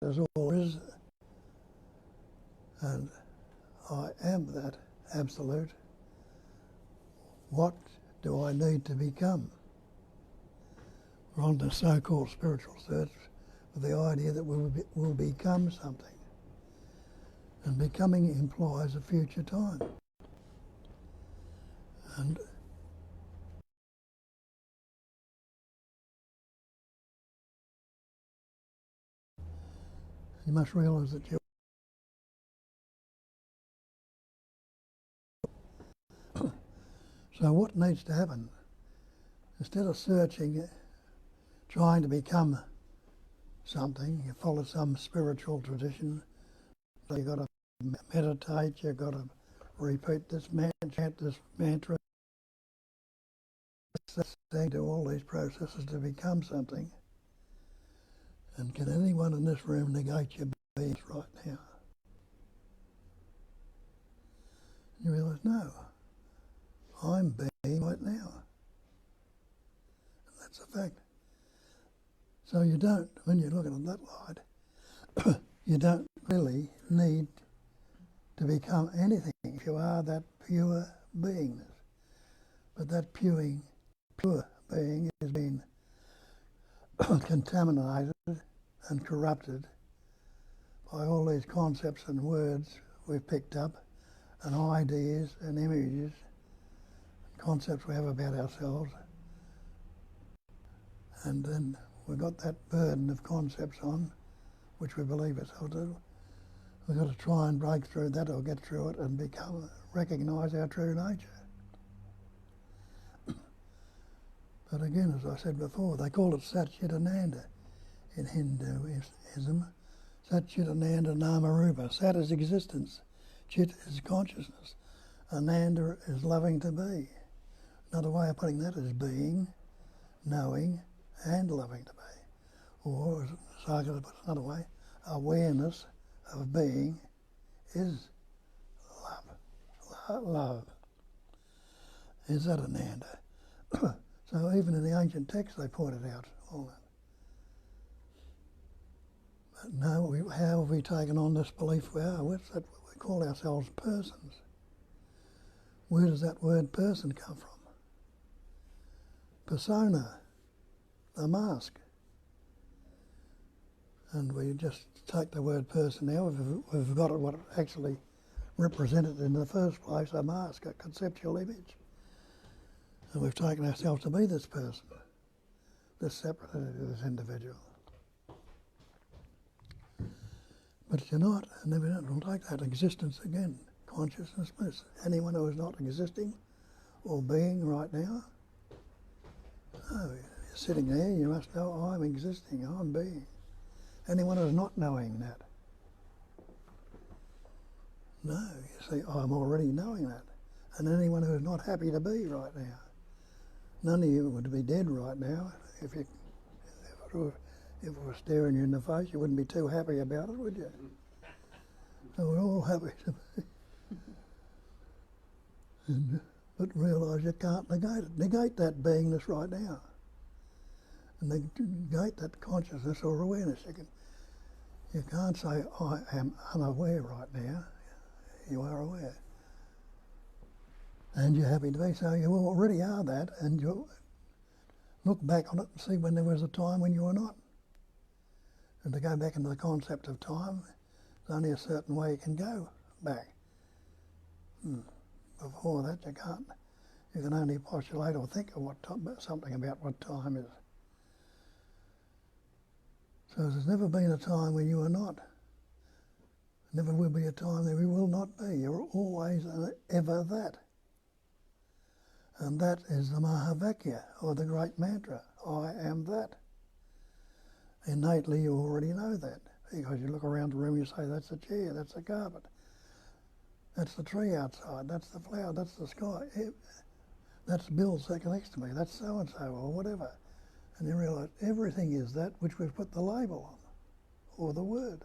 is all there is, and I am that absolute. What do I need to become? We're on the so-called spiritual search with the idea that we'll become something. And becoming implies a future time. And you must realise that you're so what needs to happen? Instead of searching, trying to become something, you follow some spiritual tradition, so you've got to meditate, you've got to repeat this chant this mantra, do all these processes to become something. And can anyone in this room negate your being right now? You realise, no, I'm being right now. And that's a fact. So you don't, when you're looking at that light, you don't really need to become anything if you are that pure beingness. But that pure being has been contaminated and corrupted by all these concepts and words we've picked up, and ideas and images, concepts we have about ourselves. And then we've got that burden of concepts on, which we believe ourselves to. We've got to try and break through that or get through it and recognise our true nature. But again, as I said before, they call it Satchitananda in Hinduism. Satchitananda Namarupa. Sat is existence. Chit is consciousness. Ananda is loving to be. Another way of putting that is being, knowing, and loving to be. Or, as I could put it another way, awareness of being is love. Love. Is that Ananda? So even in the ancient texts they pointed out all that. But no, how have we taken on this belief we are? What's that? We call ourselves persons. Where does that word person come from? Persona, the mask. And we just take the word person now, we've forgotten what it actually represented in the first place, a mask, a conceptual image. And we've taken ourselves to be this person, this separate entity, this individual. But you're not, and then we'll take that existence again, consciousness bliss. Anyone who is not existing or being right now, no, you're sitting there, you must know I'm existing, I'm being. Anyone who's not knowing that, no, you see, I'm already knowing that. And anyone who's not happy to be right now, none of you would be dead right now. If it were staring you in the face, you wouldn't be too happy about it, would you? So we're all happy to be. But realise you can't negate it. Negate that beingness right now. And negate that consciousness or awareness. You can't say, I am unaware right now. You are aware. And you're happy to be, so you already are that, and you look back on it and see when there was a time when you were not. And to go back into the concept of time, there's only a certain way you can go back. Before that, you can't. You can only postulate or think of something about what time is. So there's never been a time when you are not. Never will be a time that you will not be. You're always and ever that. And that is the Mahavakya, or the great mantra, I am that. Innately you already know that, because you look around the room, you say, that's a chair, that's a carpet, that's the tree outside, that's the flower, that's the sky, that's Bill sitting next to me, that's so-and-so, or whatever. And you realise everything is that which we've put the label on, or the word.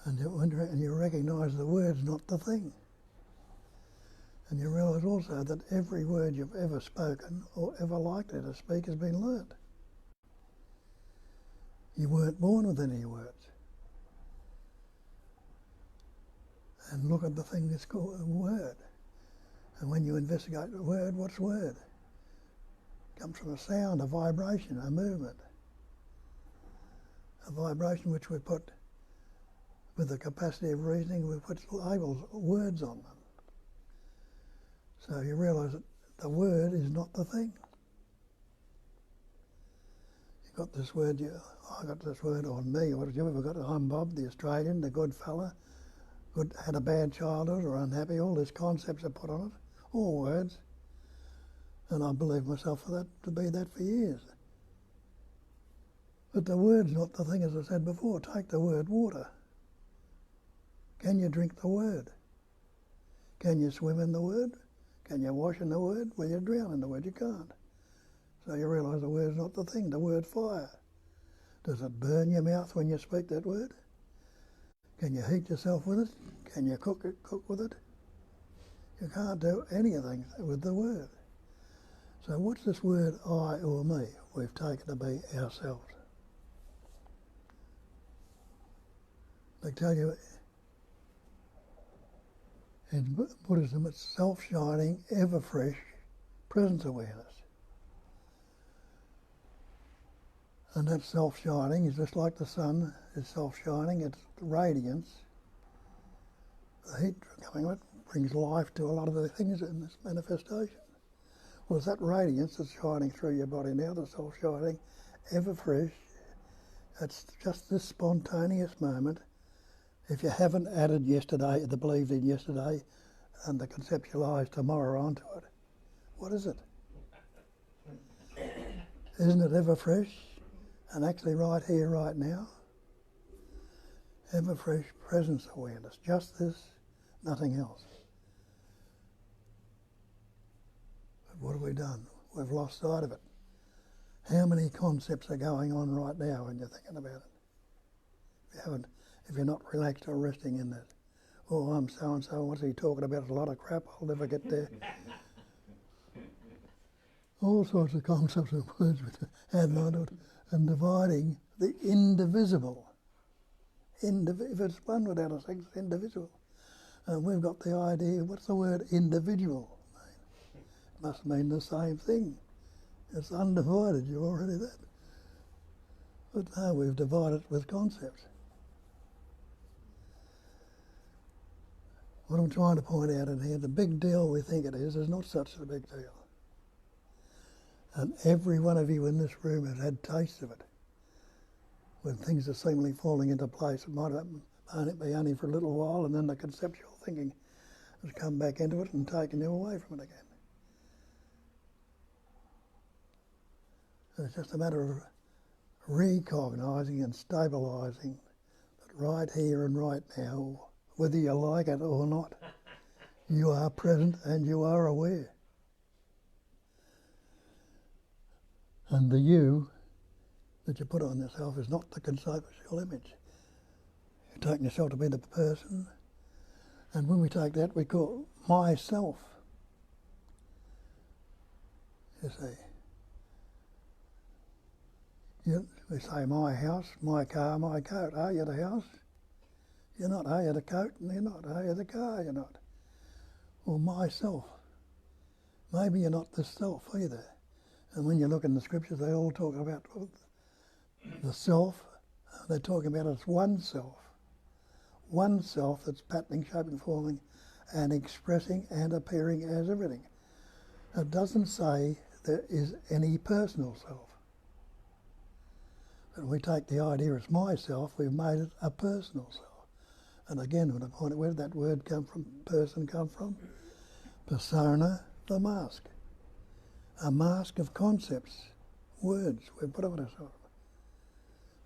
And you recognise the word's not the thing. And you realise also that every word you've ever spoken or ever likely to speak has been learnt. You weren't born with any words. And look at the thing that's called a word. And when you investigate the word, what's word? It comes from a sound, a vibration, a movement. A vibration which we put, with the capacity of reasoning, we put labels, words on them. So you realise that the word is not the thing. You've got this word, I got this word on me, what have you ever got? I'm Bob, the Australian, the good fella, had a bad childhood or unhappy, all these concepts are put on it, all words. And I believed myself for that to be that for years. But the word's not the thing, as I said before. Take the word water. Can you drink the word? Can you swim in the word? Can you wash in the word? Well, you drown in the word, you can't. So you realise the word's not the thing. The word fire. Does it burn your mouth when you speak that word? Can you heat yourself with it? Can you cook with it? You can't do anything with the word. So what's this word I or me we've taken to be ourselves? They tell you in Buddhism it's self-shining, ever-fresh presence awareness. And that self-shining is just like the sun is self-shining, it's radiance. The heat coming with it brings life to a lot of the things in this manifestation. Well, it's that radiance that's shining through your body now, the self-shining, ever-fresh. It's just this spontaneous moment. If you haven't added yesterday, the believed in yesterday, and the conceptualised tomorrow onto it, what is it? Isn't it ever fresh? And actually right here, right now? Ever fresh presence awareness. Just this, nothing else. But what have we done? We've lost sight of it. How many concepts are going on right now when you're thinking about it? If you're not relaxed or resting in that. Oh, I'm so-and-so, what's he talking about? It's a lot of crap, I'll never get there. All sorts of concepts and words with adding on to it and dividing the indivisible. If it's one without a second, it's indivisible. And we've got the idea, what's the word individual mean? It must mean the same thing. It's undivided, you're already that. But no, we've divided it with concepts. What I'm trying to point out in here, the big deal we think it is not such a big deal. And every one of you in this room has had tastes of it. When things are seemingly falling into place, it might be only for a little while, and then the conceptual thinking has come back into it and taken you away from it again. And it's just a matter of recognising and stabilising that right here and right now, whether you like it or not, you are present and you are aware. And the you that you put on yourself is not the conceptual image. You're taking yourself to be the person, and when we take that, we call myself. You see. We say my house, my car, my coat. Are you the house? You're not. Are you the coat? You're not. Are you the car? You're not. Well, myself. Maybe you're not the self either. And when you look in the scriptures, they all talk about the self. They're talking about it's one self that's patterning, shaping, forming, and expressing and appearing as everything. It doesn't say there is any personal self. But we take the idea it's myself, we've made it a personal self. And again, when I point out where did that word come from, person come from? Persona, the mask. A mask of concepts, words we put on ourselves.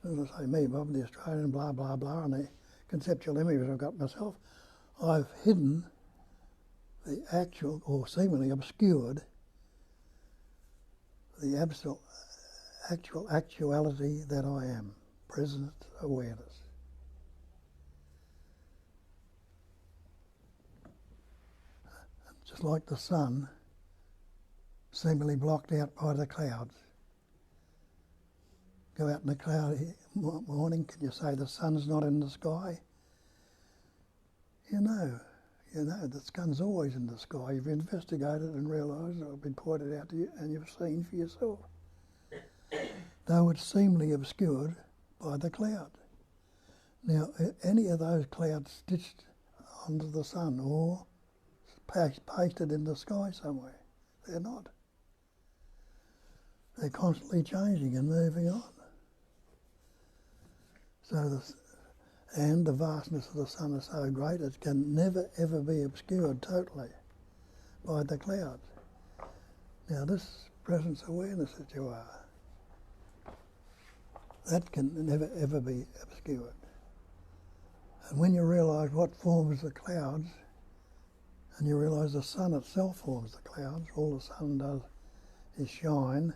As I say, me, Bob, the Australian, blah, blah, blah, and the conceptual images I've got myself, I've hidden the actual, or seemingly obscured, the actuality that I am, present awareness. Just like the sun, seemingly blocked out by the clouds, Go out in a cloudy morning, can you say the sun's not in the sky? You know the sun's always in the sky. You've investigated and realised, or been pointed out to you, and you've seen for yourself. Though it's seemingly obscured by the cloud. Now, any of those clouds stitched onto the sun or pasted in the sky somewhere, they're not. They're constantly changing and moving on. So and the vastness of the sun is so great it can never ever be obscured totally by the clouds. Now this presence awareness that you are, that can never ever be obscured. And when you realise what forms the clouds, and you realise the sun itself forms the clouds, all the sun does is shine,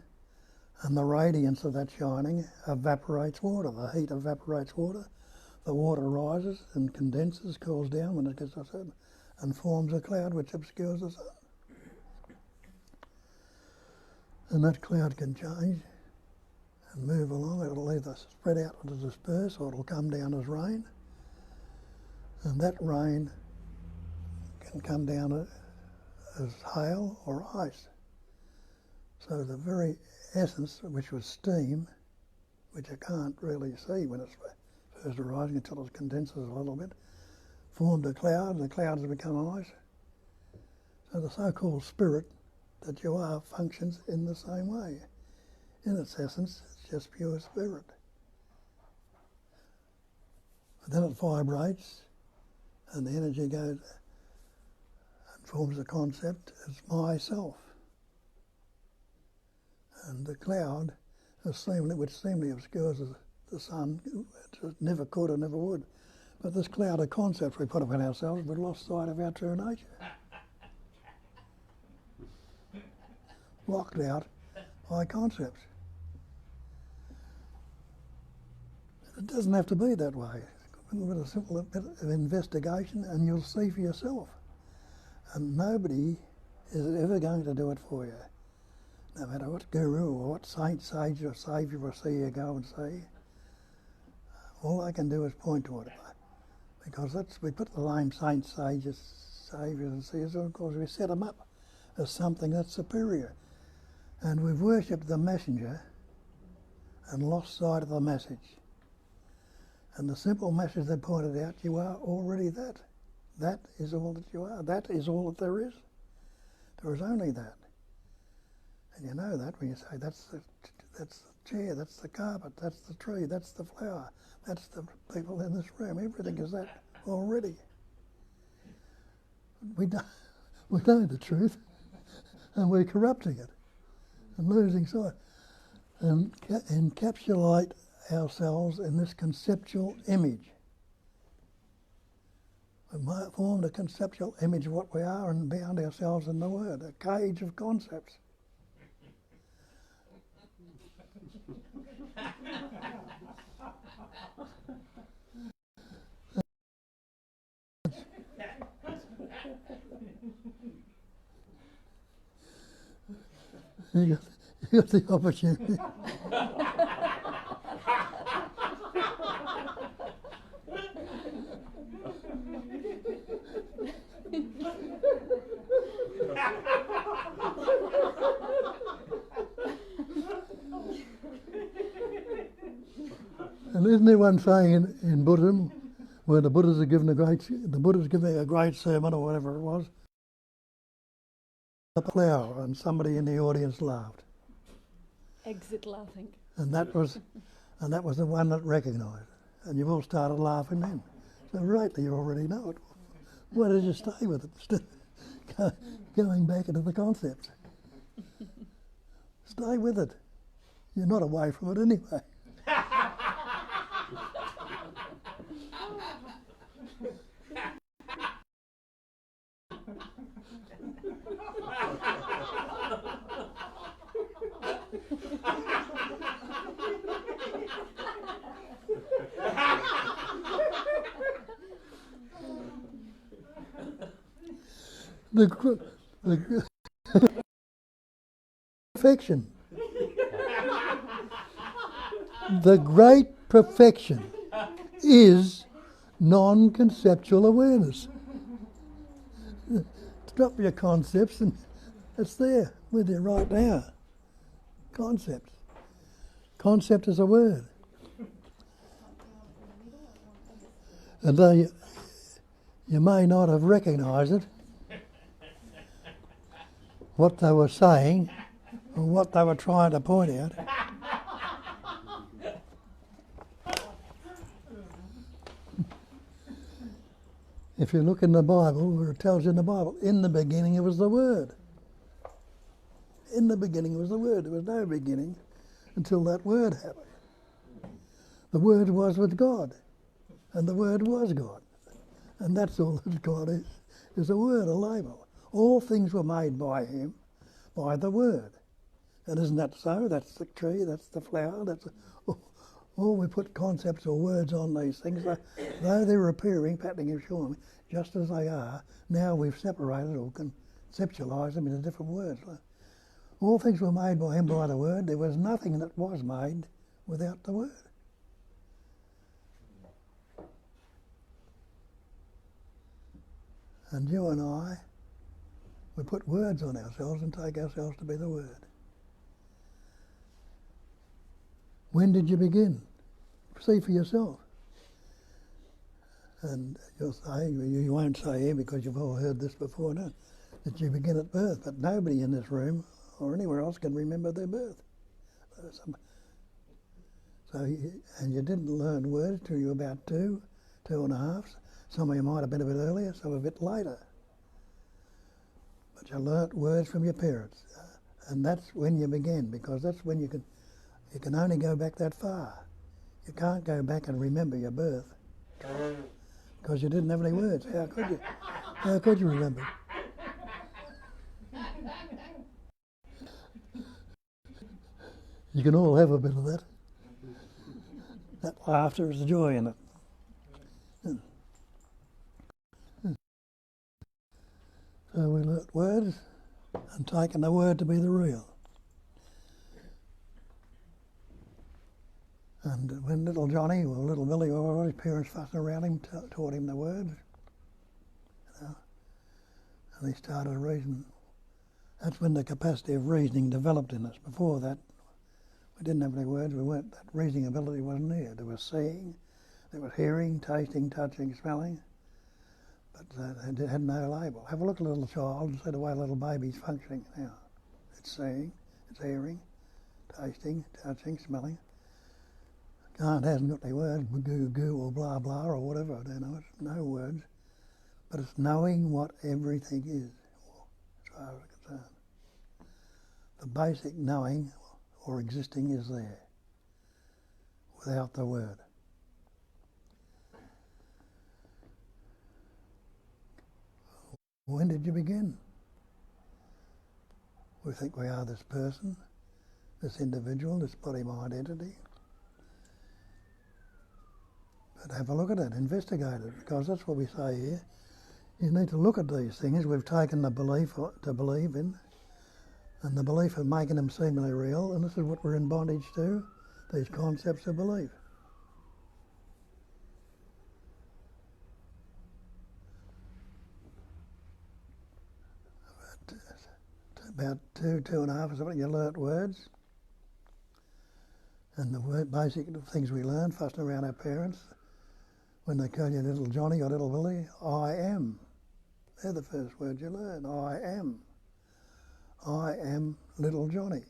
and the radiance of that shining evaporates water. The heat evaporates water. The water rises and condenses, cools down when it gets to a certain, and forms a cloud which obscures the sun. And that cloud can change and move along. It'll either spread out to disperse or it'll come down as rain. And that rain can come down as hail or ice. So the very essence, which was steam, which you can't really see when it's first arising until it condenses a little bit, formed a cloud, and the clouds have become ice. So the so-called spirit that you are functions in the same way. In its essence, it's just pure spirit. But then it vibrates, and the energy goes and forms a concept as myself. And the cloud, which seemingly obscures the sun, it never could or never would. But this cloud of concepts we put upon ourselves, we've lost sight of our true nature. Blocked out by concepts. It doesn't have to be that way. With a simple bit of investigation and you'll see for yourself. And nobody is ever going to do it for you. No matter what guru or what saint, sage or saviour or seer go and see, all I can do is point to it. Because we put the name saints, sages, saviours and seers on because we set them up as something that's superior. And we've worshipped the messenger and lost sight of the message. And the simple message they pointed out, you are already that. That is all that you are. That is all that there is. There is only that. And you know that when you say that's the chair, that's the carpet, that's the tree, that's the flower, that's the people in this room. Everything is that already. We know the truth, and we're corrupting it and losing sight, and encapsulate ourselves in this conceptual image. We might formed a conceptual image of what we are and bound ourselves in the word, a cage of concepts. You got the opportunity. And isn't there one saying in Buddhism where the Buddha's giving a great sermon or whatever it was, a flower, and somebody in the audience laughed. Exit laughing. And that was the one that recognised it. And you've all started laughing then. So rightly you already know it. Why did you stay with it? Going back into the concept. Stay with it. You're not away from it anyway. The perfection. The great perfection is non-conceptual awareness. Drop your concepts and it's there with you right now. Concepts. Concept is a word. And though you may not have recognised it, what they were saying or what they were trying to point out, if you look in the Bible, where it tells you in the Bible, in the beginning it was the Word. In the beginning was the Word. There was no beginning until that Word happened. The Word was with God, and the Word was God. And that's all that God is a word, a label. All things were made by Him, by the Word. And isn't that so? That's the tree, that's the flower, all we put concepts or words on these things. Though they're appearing, patterning and showing, just as they are, now we've separated or conceptualised them into different words. All things were made by Him by the Word. There was nothing that was made without the Word. And you and I, we put words on ourselves and take ourselves to be the Word. When did you begin? See for yourself. And you'll say, you won't say here because you've all heard this before, no, that you begin at birth. But nobody in this room or anywhere else can remember their birth. And you didn't learn words till you were about 2.5. Some of you might have been a bit earlier, some a bit later. But you learnt words from your parents. And that's when you began, because that's when you can only go back that far. You can't go back and remember your birth because you didn't have any words. How could you? How could you remember? You can all have a bit of that. That laughter is the joy in it. So we learnt words and taken the word to be the real. And when little Johnny or little Billy or his parents fussing around him, taught him the words, and he started reasoning. That's when the capacity of reasoning developed in us. Before that, we didn't have any words. That reasoning ability wasn't there. There was seeing, there was hearing, tasting, touching, smelling, but it had no label. Have a look at a little child and see the way a little baby's functioning now. It's seeing, it's hearing, tasting, touching, smelling. Hasn't got any words, goo goo or blah blah or whatever, I don't know, it's no words. But it's knowing what everything is, as far as I'm concerned. The basic knowing or existing is there, without the word. When did you begin? We think we are this person, this individual, this body-mind entity. But have a look at it, investigate it, because that's what we say here. You need to look at these things. We've taken the belief to believe in, and the belief of making them seemingly real, and this is what we're in bondage to, these concepts of belief. About 2.5 or something, you learnt words, and the basic things we learn, fussing around our parents. When they call you little Johnny or little Billy, I am. They're the first words you learn. I am. I am little Johnny.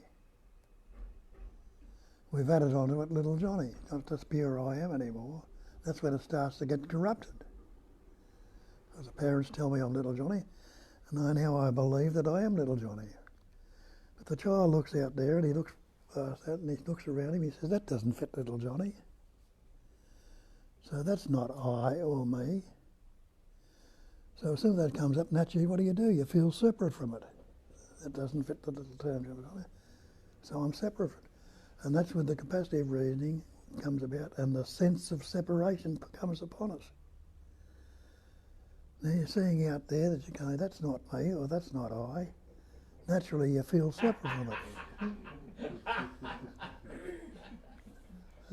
We've added onto it little Johnny, not just pure I am anymore. That's when it starts to get corrupted. Because the parents tell me I'm little Johnny, and now I believe that I am little Johnny. But the child looks out there and he looks past that and he looks around him, he says, that doesn't fit little Johnny. So that's not I or me. So as soon as that comes up, naturally, what do? You feel separate from it. That doesn't fit the little term. So I'm separate. And that's when the capacity of reasoning comes about and the sense of separation comes upon us. Now you're seeing out there that you're going, that's not me or that's not I. Naturally, you feel separate from it.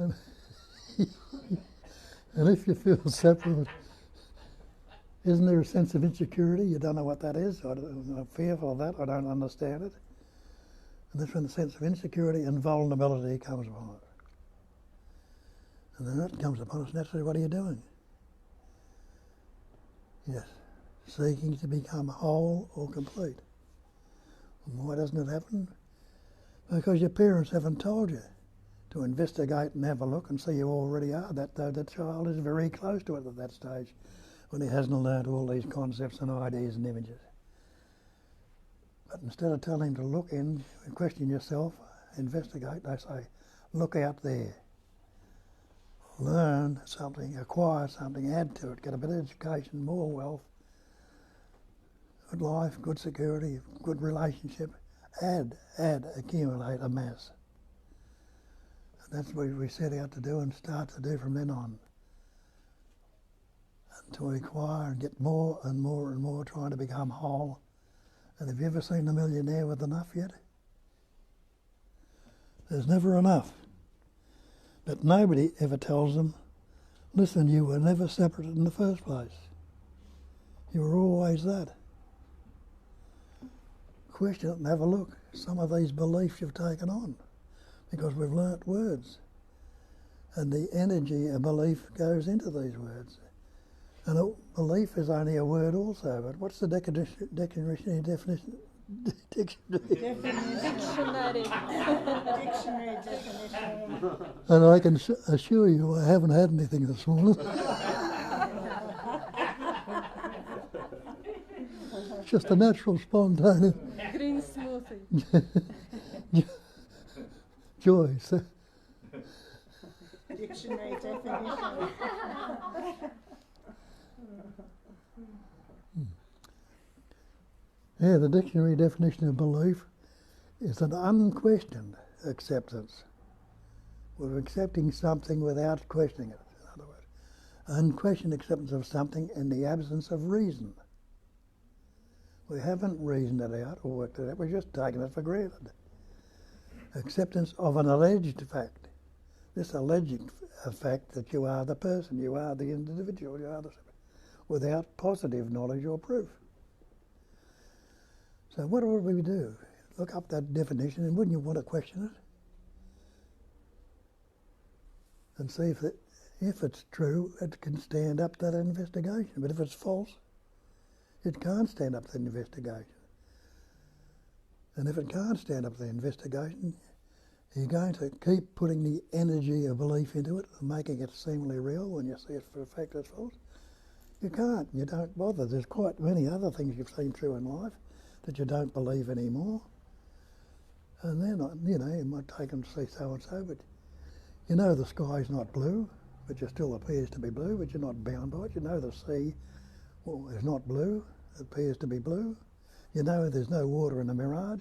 And, and if you feel separate, isn't there a sense of insecurity? You don't know what that is. I'm fearful of that. I don't understand it. And that's when the sense of insecurity and vulnerability comes upon it. And then that comes upon us naturally. What are you doing? Yes, seeking to become whole or complete. And why doesn't it happen? Because your parents haven't told you to investigate and have a look and see you already are. That child is very close to it at that stage when he hasn't learned all these concepts and ideas and images. But instead of telling him to look in, question yourself, investigate, they say, look out there. Learn something, acquire something, add to it, get a bit of education, more wealth, good life, good security, good relationship. Add, accumulate, amass. And that's what we set out to do and start to do from then on. Until we acquire and get more and more and more, trying to become whole. And have you ever seen a millionaire with enough yet? There's never enough. But nobody ever tells them, listen, you were never separate in the first place. You were always that. Question it and have a look. Some of these beliefs you've taken on because we've learnt words. And the energy of belief goes into these words. And a belief is only a word also, but what's the dictionary definition? Dictionary. Dictionary definition. And I can assure you I haven't had anything this morning. It's just a natural, spontaneous Green smoothie. joy. So, Dictionary definition. yeah, the dictionary definition of belief is an unquestioned acceptance. We're accepting something without questioning it, in other words. Unquestioned acceptance of something in the absence of reason. We haven't reasoned it out or worked it out, we've just taken it for granted. Acceptance of an alleged fact. This alleged fact that you are the person, you are the individual, you are the without positive knowledge or proof. So what would we do? Look up that definition, and wouldn't you want to question it? And see if it's true, it can stand up to that investigation. But if it's false, it can't stand up to the investigation. And if it can't stand up to the investigation, you're going to keep putting the energy of belief into it and making it seemingly real when you see it for a fact it's false. You can't. You don't bother. There's quite many other things you've seen true in life that you don't believe anymore. And they're not, you might take them to see so-and-so, but you know the sky's not blue, but it still appears to be blue, but you're not bound by it. You know the sea is not blue, it appears to be blue. You know there's no water in the mirage.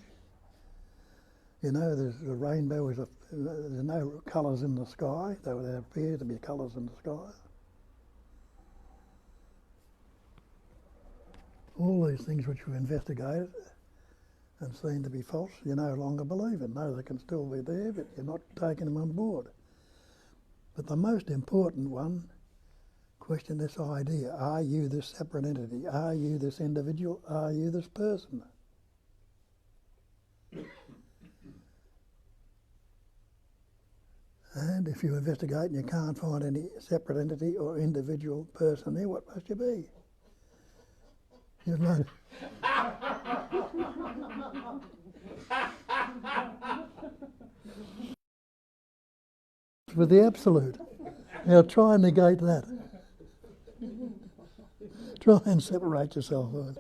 You know there's a rainbow, there's no colours in the sky, though there appear to be colours in the sky. All these things which we've investigated and seen to be false, you no longer believe in. No, they can still be there, but you're not taking them on board. But the most important one, question this idea. Are you this separate entity? Are you this individual? Are you this person? And if you investigate and you can't find any separate entity or individual person there, what must you be? You're not. With the absolute. Now try and negate that. Try and separate yourself from it.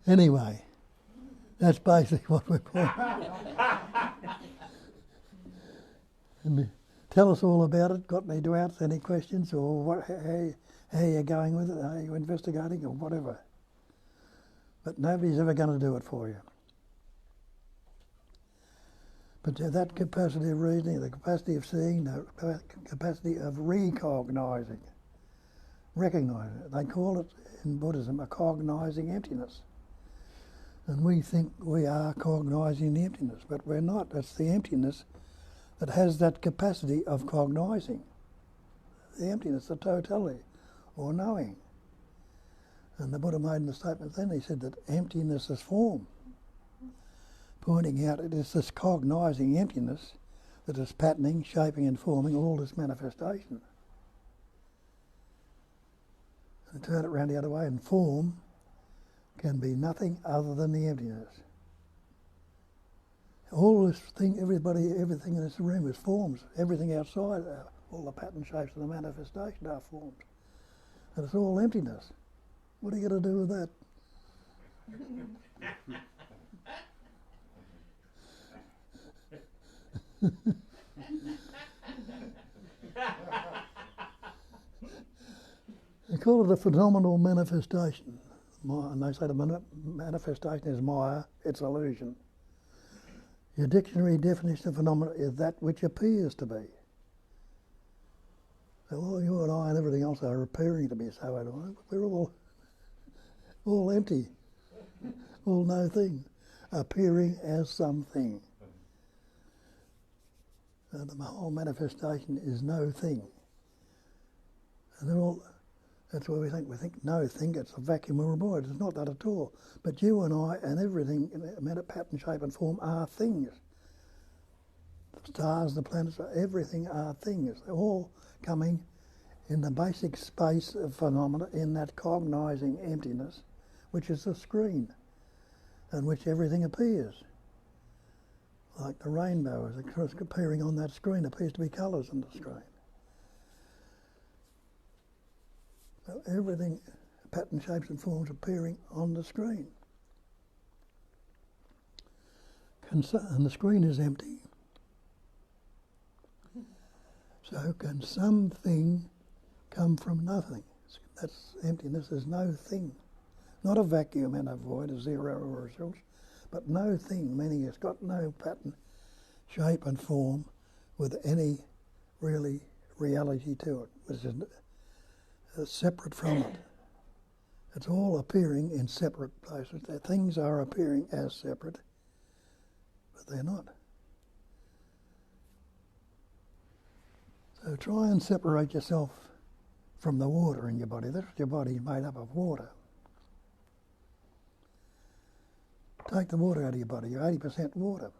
Anyway, that's basically what we're calling. Tell us all about it. Got any doubts, any questions, or what, how you're going with it? Are you investigating or whatever? But nobody's ever going to do it for you. But that capacity of reasoning, the capacity of seeing, the capacity of recognising, they call it in Buddhism a cognizing emptiness. And we think we are cognising the emptiness, but we're not. It's the emptiness that has that capacity of cognising. The emptiness, the totality, or knowing. And the Buddha made in the statement then, he said that emptiness is form, pointing out it is this cognising emptiness that is patterning, shaping and forming all this manifestation. And turn it round the other way, and form can be nothing other than the emptiness. All this thing, everything in this room is forms. Everything outside, all the pattern shapes of the manifestation are forms. And it's all emptiness. What are you going to do with that? They call it a phenomenal manifestation. And they say the manifestation is Maya, it's illusion. Your dictionary definition of phenomena is that which appears to be. So all you and I and everything else are appearing to be so. We're all empty, all no thing, appearing as something. The whole manifestation is no thing. And they're all, that's why we think no thing, it's a vacuum or a void. It's not that at all. But you and I and everything in a pattern, shape and form are things. The stars, the planets, everything are things. They're all coming in the basic space of phenomena, in that cognising emptiness, which is the screen, in which everything appears. Like the rainbow is appearing on that screen, appears to be colours on the screen. So everything, pattern, shapes and forms appearing on the screen. And the screen is empty. So can something come from nothing? That's emptiness, is no thing. Not a vacuum and a void, a zero or a source, but no thing, meaning it's got no pattern, shape and form with any really reality to it, which is separate from it. It's all appearing in separate places. Things are appearing as separate, but they're not. So try and separate yourself from the water in your body. That's what your body is made up of, water. Take the water out of your body. You're 80% water.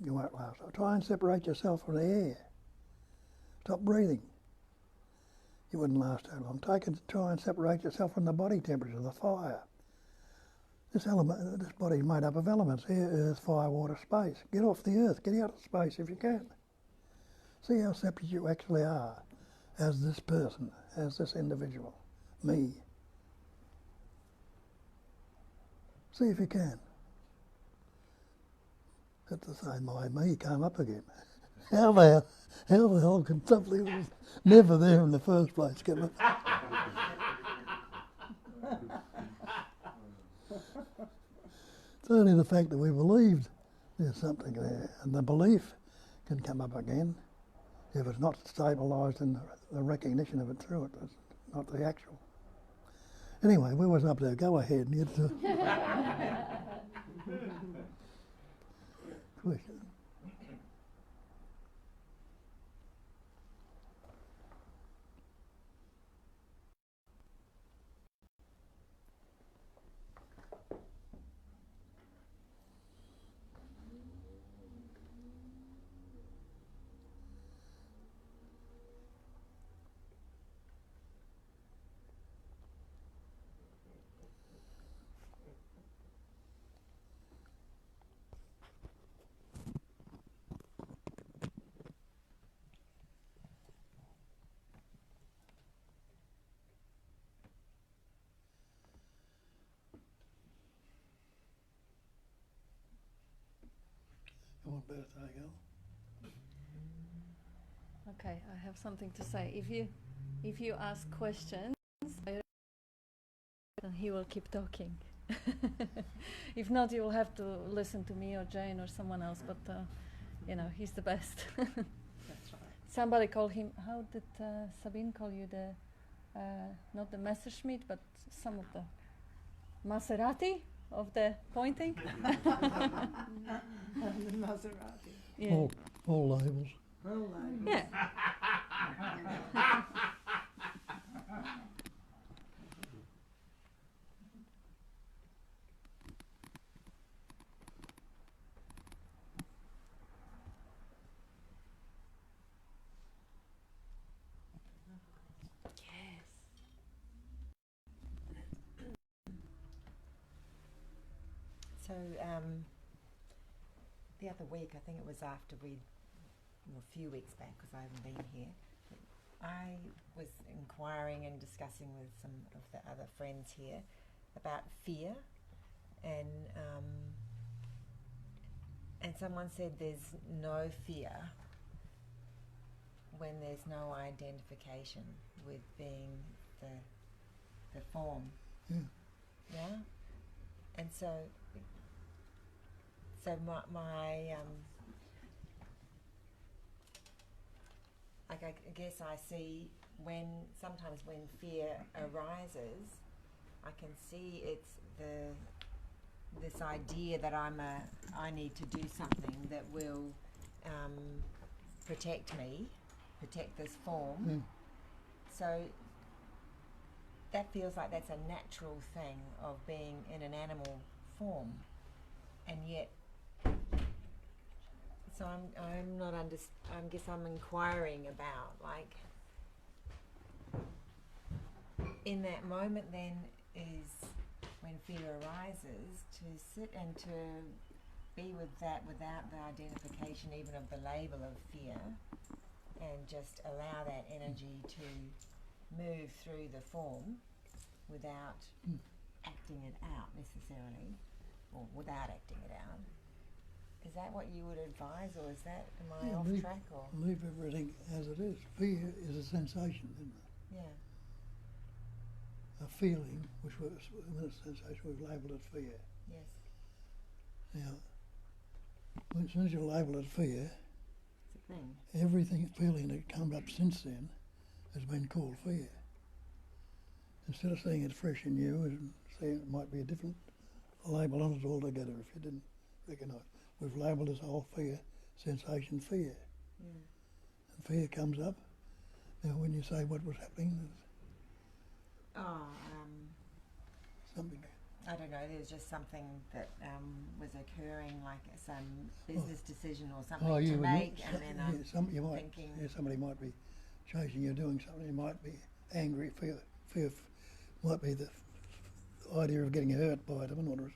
You won't last. So try and separate yourself from the air. Stop breathing. You wouldn't last too long. Try and separate yourself from the body temperature, the fire. This body is made up of elements: air, earth, fire, water, space. Get off the earth. Get out of space if you can. See how separate you actually are as this person, as this individual, me. See if you can. At the same way, me came up again. How the hell can something that was never there in the first place come up? It's only the fact that we believed there's something there, and the belief can come up again if it's not stabilised in the recognition of it through it. It's not the actual. Anyway, we was up there. Go ahead. Question. You want birthday girl? Okay, I have something to say. If you ask questions, he will keep talking. If not, you will have to listen to me or Jane or someone else. But he's the best. That's right. Somebody called him. How did Sabine call you? Not the Messerschmitt, but some of the Maserati of the pointing. The Maserati. Yeah. All labels. Well, like, Yeah. So the other week, I think it was after a few weeks back, because I haven't been here, I was inquiring and discussing with some of the other friends here about fear, and someone said there's no fear when there's no identification with being the form. Yeah. Yeah? And so my like I guess I see sometimes when fear arises, I can see it's this idea that I need to do something that will protect me, protect this form. Mm. So that feels like that's a natural thing of being in an animal form, and yet, so I'm not I guess I'm inquiring about, like, in that moment then is when fear arises, to sit and to be with that without the identification even of the label of fear, and just allow that energy to move through the form without acting it out necessarily, or without acting it out. Is that what you would advise, or is that, am I off track, or? Leave everything as it is. Fear is a sensation, isn't it? Yeah. A feeling, which was when it's a sensation, we've labelled it fear. Yes. Now, as soon as you label it fear, It's a thing. everything feeling that comes up since then has been called fear. Instead of seeing it fresh and new, and saying it might be a different label on it altogether if you didn't recognise. We've labelled this whole fear sensation fear. Yeah. And fear comes up. Now when you say what was happening, Oh, something. I don't know, there was just something that was occurring, like some business decision or something to make, and then I'm thinking... somebody might be chasing you, doing something, you might be angry, fear might be the idea of getting hurt by them, or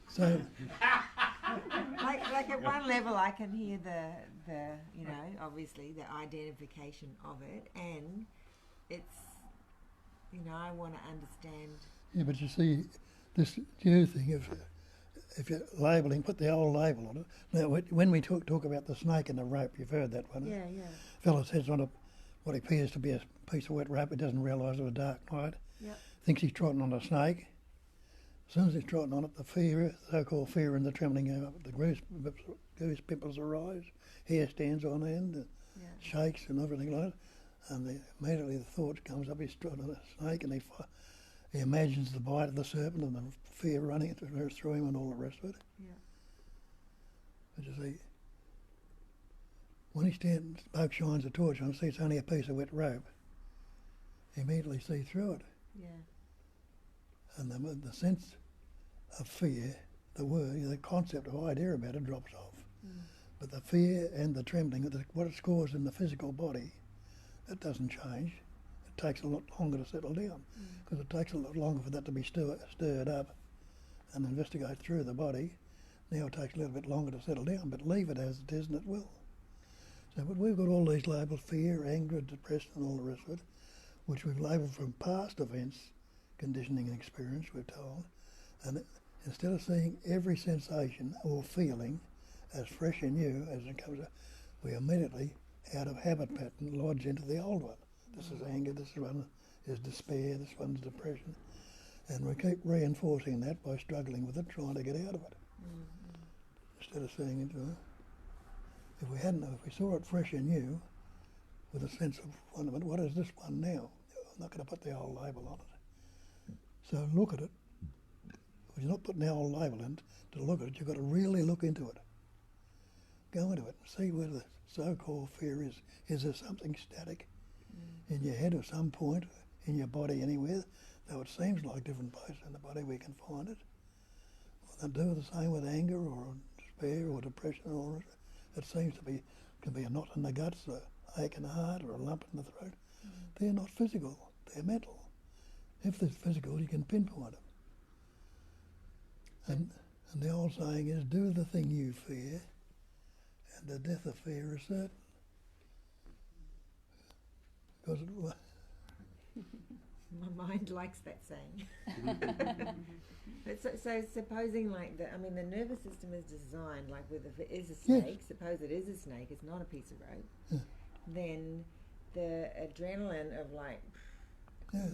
so like at one level I can hear the you know, obviously the identification of it, and it's, you know, I want to understand. Yeah, but you see, this new thing, if you're labelling, put the old label on it. Now, when we talk about the snake and the rope, you've heard that one. Yeah, yeah. Fella sits on what appears to be a piece of wet rope. He doesn't realise it was a dark night. Yep. Thinks he's trotting on a snake. As soon as he's trotting on it, the fear, so-called fear and the trembling go up, the goose pimples arise, hair stands on end, shakes and everything like that. And immediately the thought comes up, he's trotting on a snake, and he imagines the bite of the serpent and the fear running through him and all the rest of it. Yeah. But you see, when he smoke shines a torch on it, see it's only a piece of wet rope, he immediately see through it. Yeah. And the sense of fear, the concept of idea about it drops off. But the fear and the trembling, what it's caused in the physical body, that doesn't change. It takes a lot longer to settle down, because it takes a lot longer for that to be stirred up and investigate through the body. Now it takes a little bit longer to settle down, but leave it as it is and it will. So, but we've got all these labels: fear, anger, depression and all the rest of it, which we've labelled from past events, conditioning and experience, we're told. And instead of seeing every sensation or feeling as fresh and new as it comes up, we immediately, out of habit pattern, lodge into the old one. This is anger, this one is despair, this one's depression. And we keep reinforcing that by struggling with it, trying to get out of it. Instead of seeing it, if we saw it fresh and new, with a sense of wonderment, what is this one now? I'm not going to put the old label on it. So look at it. You're not putting our label in to look at it. You've got to really look into it. Go into it and see where the so-called fear is. Is there something static in your head or some point in your body anywhere? Though it seems like different places in the body we can find it. Well, they do the same with anger or despair or depression. Or it seems to be, can be a knot in the guts, a ache in the heart, or a lump in the throat. They're not physical. They're mental. If they're physical, you can pinpoint them. And the old saying is, do the thing you fear, and the death of fear is certain. Because My mind likes that saying. But so supposing like the nervous system is designed like with if it is a snake, suppose it is a snake, it's not a piece of rope, then the adrenaline of like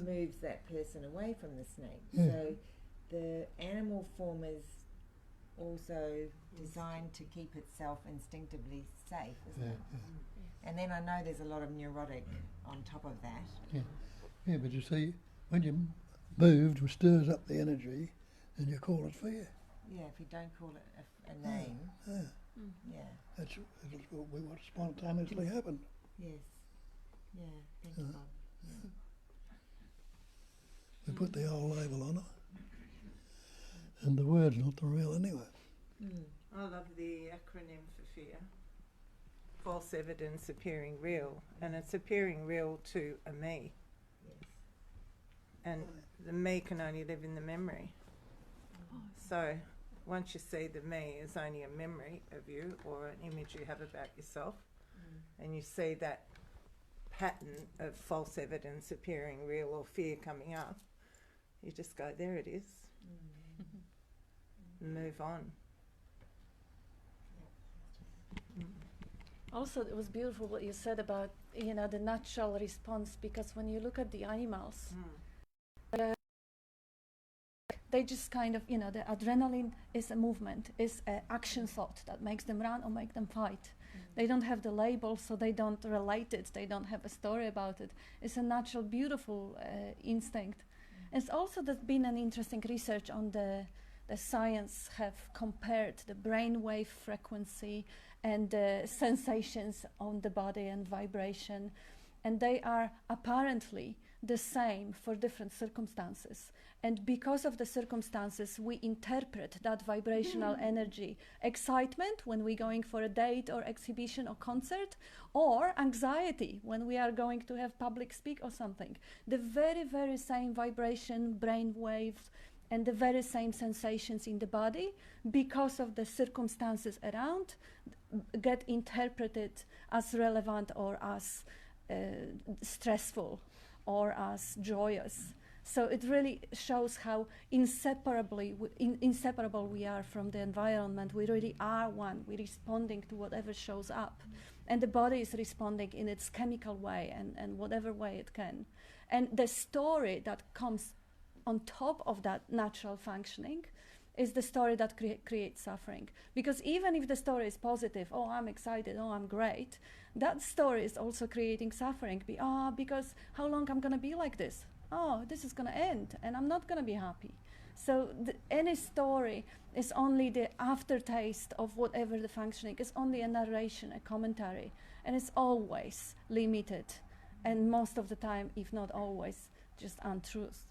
moves that person away from the snake. So the animal form is also designed to keep itself instinctively safe, isn't it? And then I know there's a lot of neurotic on top of that. Yeah, but you see, when you moved, it stirs up the energy, and you call it fear. Yeah, if you don't call it a name. That's what spontaneously happened. Yes. Yeah, thank you, Bob. We put the old label on it, and the word's not the real anyway. I love the acronym for fear. False evidence appearing real, and it's appearing real to a me. Yes. And the me can only live in the memory. So once you see the me is only a memory of you or an image you have about yourself, and you see that pattern of false evidence appearing real or fear coming up, you just go, there it is, and move on. Also, it was beautiful what you said about, the natural response, because when you look at the animals, they just kind of, the adrenaline is a movement, is an action thought that makes them run or make them fight. They don't have the label, so they don't relate it. They don't have a story about it. It's a natural, beautiful instinct. It's also there's been an interesting research on the science have compared the brainwave frequency and the sensations on the body and vibration, and they are apparently the same for different circumstances. And because of the circumstances, we interpret that vibrational energy, excitement when we're going for a date or exhibition or concert, or anxiety when we are going to have public speak or something. The very, very same vibration, brain waves, and the very same sensations in the body, because of the circumstances around, get interpreted as relevant or as stressful or as joyous. So it really shows how inseparable we are from the environment. We really are one. We're responding to whatever shows up. And the body is responding in its chemical way and whatever way it can. And the story that comes on top of that natural functioning is the story that creates suffering. Because even if the story is positive, oh, I'm excited, oh, I'm great, that story is also creating suffering. Because how long I'm going to be like this? Oh, this is going to end, and I'm not going to be happy. So any story is only the aftertaste of whatever the functioning. It's only a narration, a commentary, and it's always limited, and most of the time, if not always, just untruth.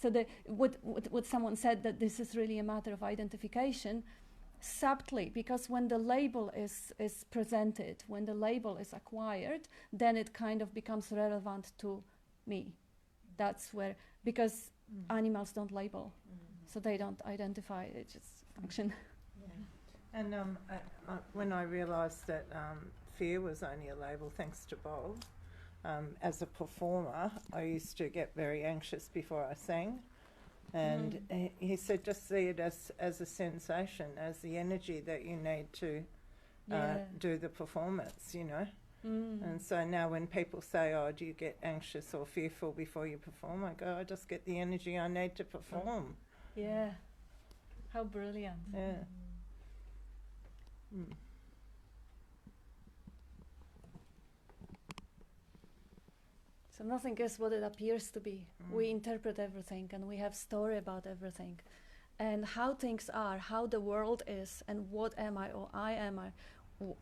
So what someone said, that this is really a matter of identification, subtly, because when the label is presented, when the label is acquired, then it kind of becomes relevant to me. That's where, because animals don't label, so they don't identify, it just function. And when I realised that fear was only a label, thanks to Bob, as a performer, I used to get very anxious before I sang. And he said, just see it as a sensation, as the energy that you need to do the performance, And so now when people say, oh, do you get anxious or fearful before you perform? I go, I just get the energy I need to perform. Yeah. How brilliant. Yeah. So nothing is what it appears to be. We interpret everything and we have story about everything. And how things are, how the world is, and what am I or I am I, or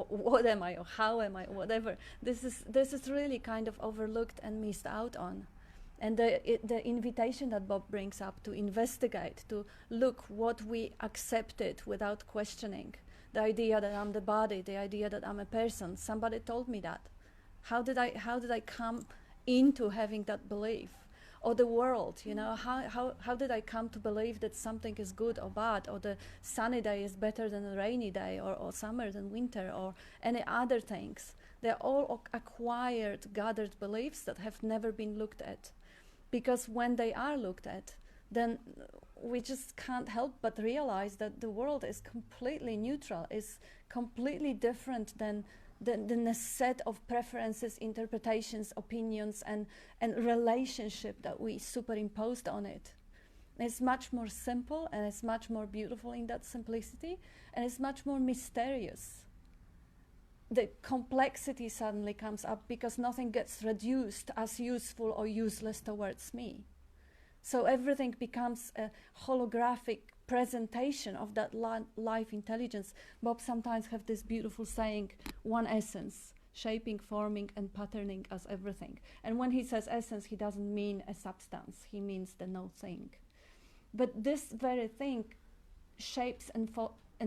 what am I or how am I, whatever. This is really kind of overlooked and missed out on. And the invitation that Bob brings up to investigate, to look what we accepted without questioning. The idea that I'm the body, the idea that I'm a person. Somebody told me that. How did I come into having that belief? Or the world, you know, how did I come to believe that something is good or bad, or the sunny day is better than a rainy day, or summer than winter, or any other things? They're all acquired, gathered beliefs that have never been looked at. Because when they are looked at, then we just can't help but realize that the world is completely neutral, is completely different than the set of preferences, interpretations, opinions, and relationship that we superimposed on it. It's much more simple, and it's much more beautiful in that simplicity, and it's much more mysterious. The complexity suddenly comes up because nothing gets reduced as useful or useless towards me. So everything becomes a holographic presentation of that life intelligence. Bob sometimes have this beautiful saying, one essence, shaping, forming, and patterning as everything. And when he says essence, he doesn't mean a substance, he means the no thing. But this very thing shapes and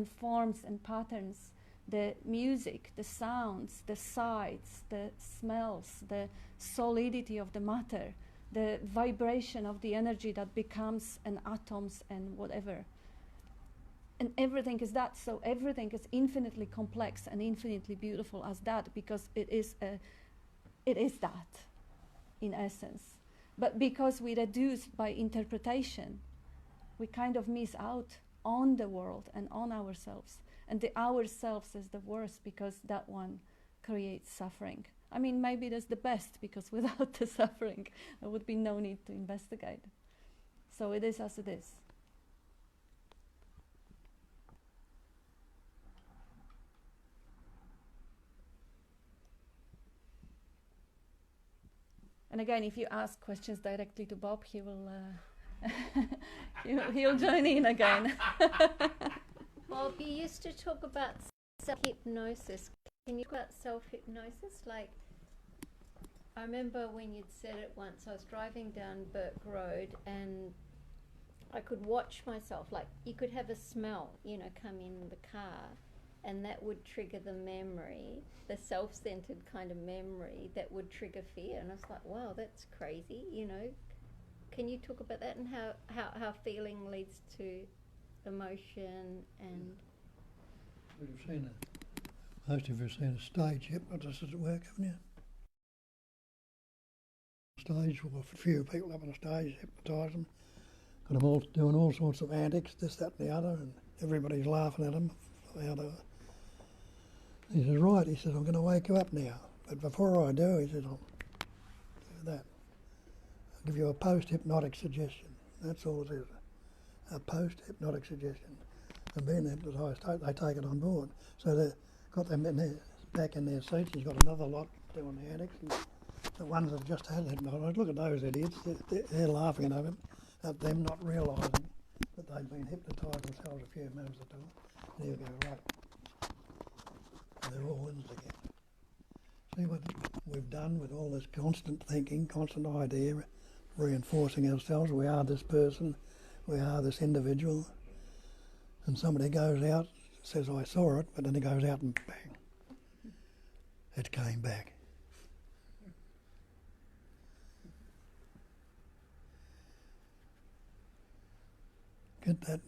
forms and patterns the music, the sounds, the sights, the smells, the solidity of the matter, the vibration of the energy that becomes an atoms and whatever. And everything is that, so everything is infinitely complex and infinitely beautiful as that, because it is that, in essence. But because we reduce by interpretation, we kind of miss out on the world and on ourselves. And the ourselves is the worst, because that one creates suffering. I mean, maybe that's the best, because without the suffering, there would be no need to investigate. So it is as it is. And again, if you ask questions directly to Bob, he will he'll join in again. Bob, you used to talk about self-hypnosis. Can you talk about self-hypnosis? Like, I remember when you'd said it once, I was driving down Burke Road and I could watch myself. Like, you could have a smell, you know, come in the car, and that would trigger the memory, the self-centered kind of memory that would trigger fear. And I was like, wow, that's crazy, you know. Can you talk about that and how feeling leads to emotion and... Most of you have seen a stage hypnotist at work, haven't you? Stage, with a few people up on the stage, hypnotise them. Got them all doing all sorts of antics, this, that and the other, and everybody's laughing at them. He says, right, he says, I'm going to wake you up now. But before I do, he says, I'll do that. I'll give you a post-hypnotic suggestion. That's all it is, a post-hypnotic suggestion. And being hypnotised, they take it on board. So they've got them back in their seats. He's got another lot doing the antics. And the ones that just had hypnotised, look at those idiots. They're laughing at them not realising that they'd been hypnotised themselves a few moments ago. And he'll go, right. And they're all in together. See what we've done with all this constant thinking, constant idea, reinforcing ourselves. We are this person, we are this individual. And somebody goes out, says, I saw it, but then he goes out and bang, it came back. Get that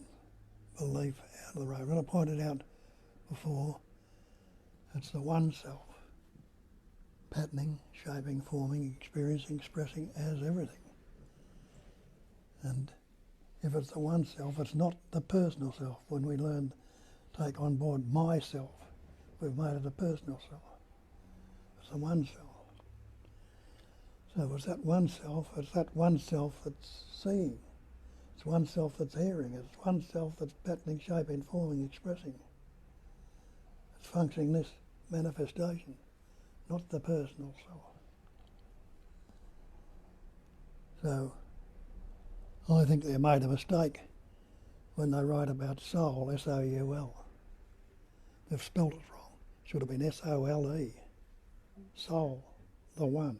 belief out of the road. Well, I pointed out before, it's the one self, patterning, shaping, forming, experiencing, expressing as everything. And if it's the one self, it's not the personal self. When we learn to take on board myself, we've made it a personal self. It's the one self. So it's that one self that's seeing. It's one self that's hearing. It's one self that's patterning, shaping, forming, expressing. It's functioning this manifestation, not the personal self. So I think they made a mistake when they write about soul, S-O-U-L. They've spelled it wrong. Should have been S-O-L-E. Soul, the one.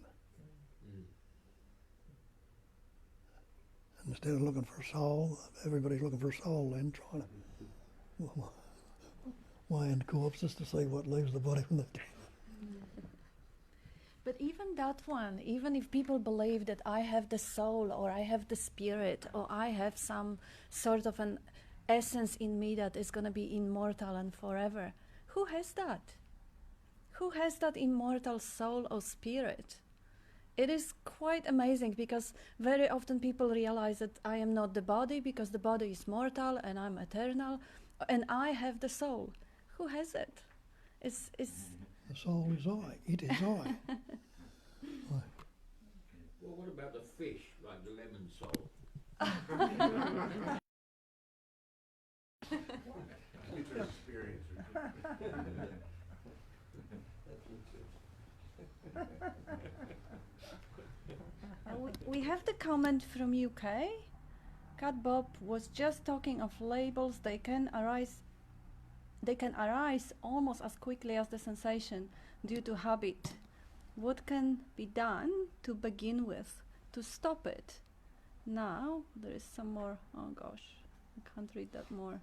Instead of looking for soul, everybody's looking for soul then, trying to weigh in corpses to see what leaves the body from the dead. But even that one, even if people believe that I have the soul or I have the spirit or I have some sort of an essence in me that is going to be immortal and forever, who has that? Who has that immortal soul or spirit? It is quite amazing because very often people realize that I am not the body because the body is mortal and I'm eternal and I have the soul. Who has it? It's The soul is I. It is I. Well, what about the fish, like the lemon soul? we have the comment from UK. Cat Bob was just talking of labels. They can arise almost as quickly as the sensation due to habit. What can be done to begin with to stop it? Now there is some more. Oh gosh, I can't read that more.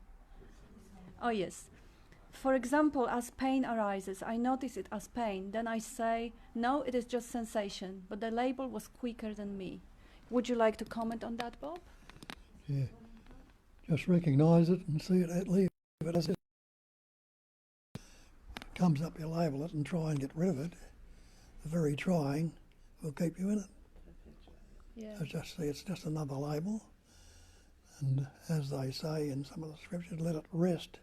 Oh yes. For example, as pain arises, I notice it as pain. Then I say, no, it is just sensation, but the label was quicker than me. Would you like to comment on that, Bob? Yeah. Just recognise it and see it, leave it as it comes up, you label it and try and get rid of it. The very trying will keep you in it. Yeah. So just see it's just another label. And as they say in some of the scriptures, let it rest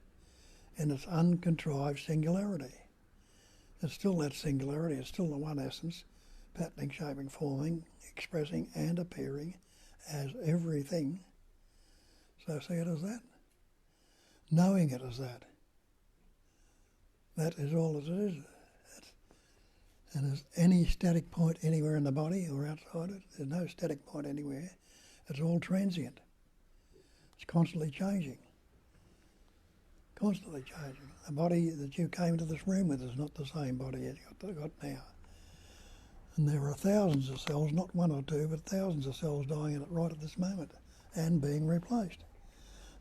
in its uncontrived singularity. It's still that singularity, it's still the one essence, patterning, shaping, forming, expressing and appearing as everything. So see it as that. Knowing it as that. That is all it is. And there's any static point anywhere in the body or outside it. There's no static point anywhere. It's all transient. It's constantly changing. Constantly changing. The body that you came to this room with is not the same body as you've got now. And there are thousands of cells, not one or two, but thousands of cells dying in it right at this moment and being replaced.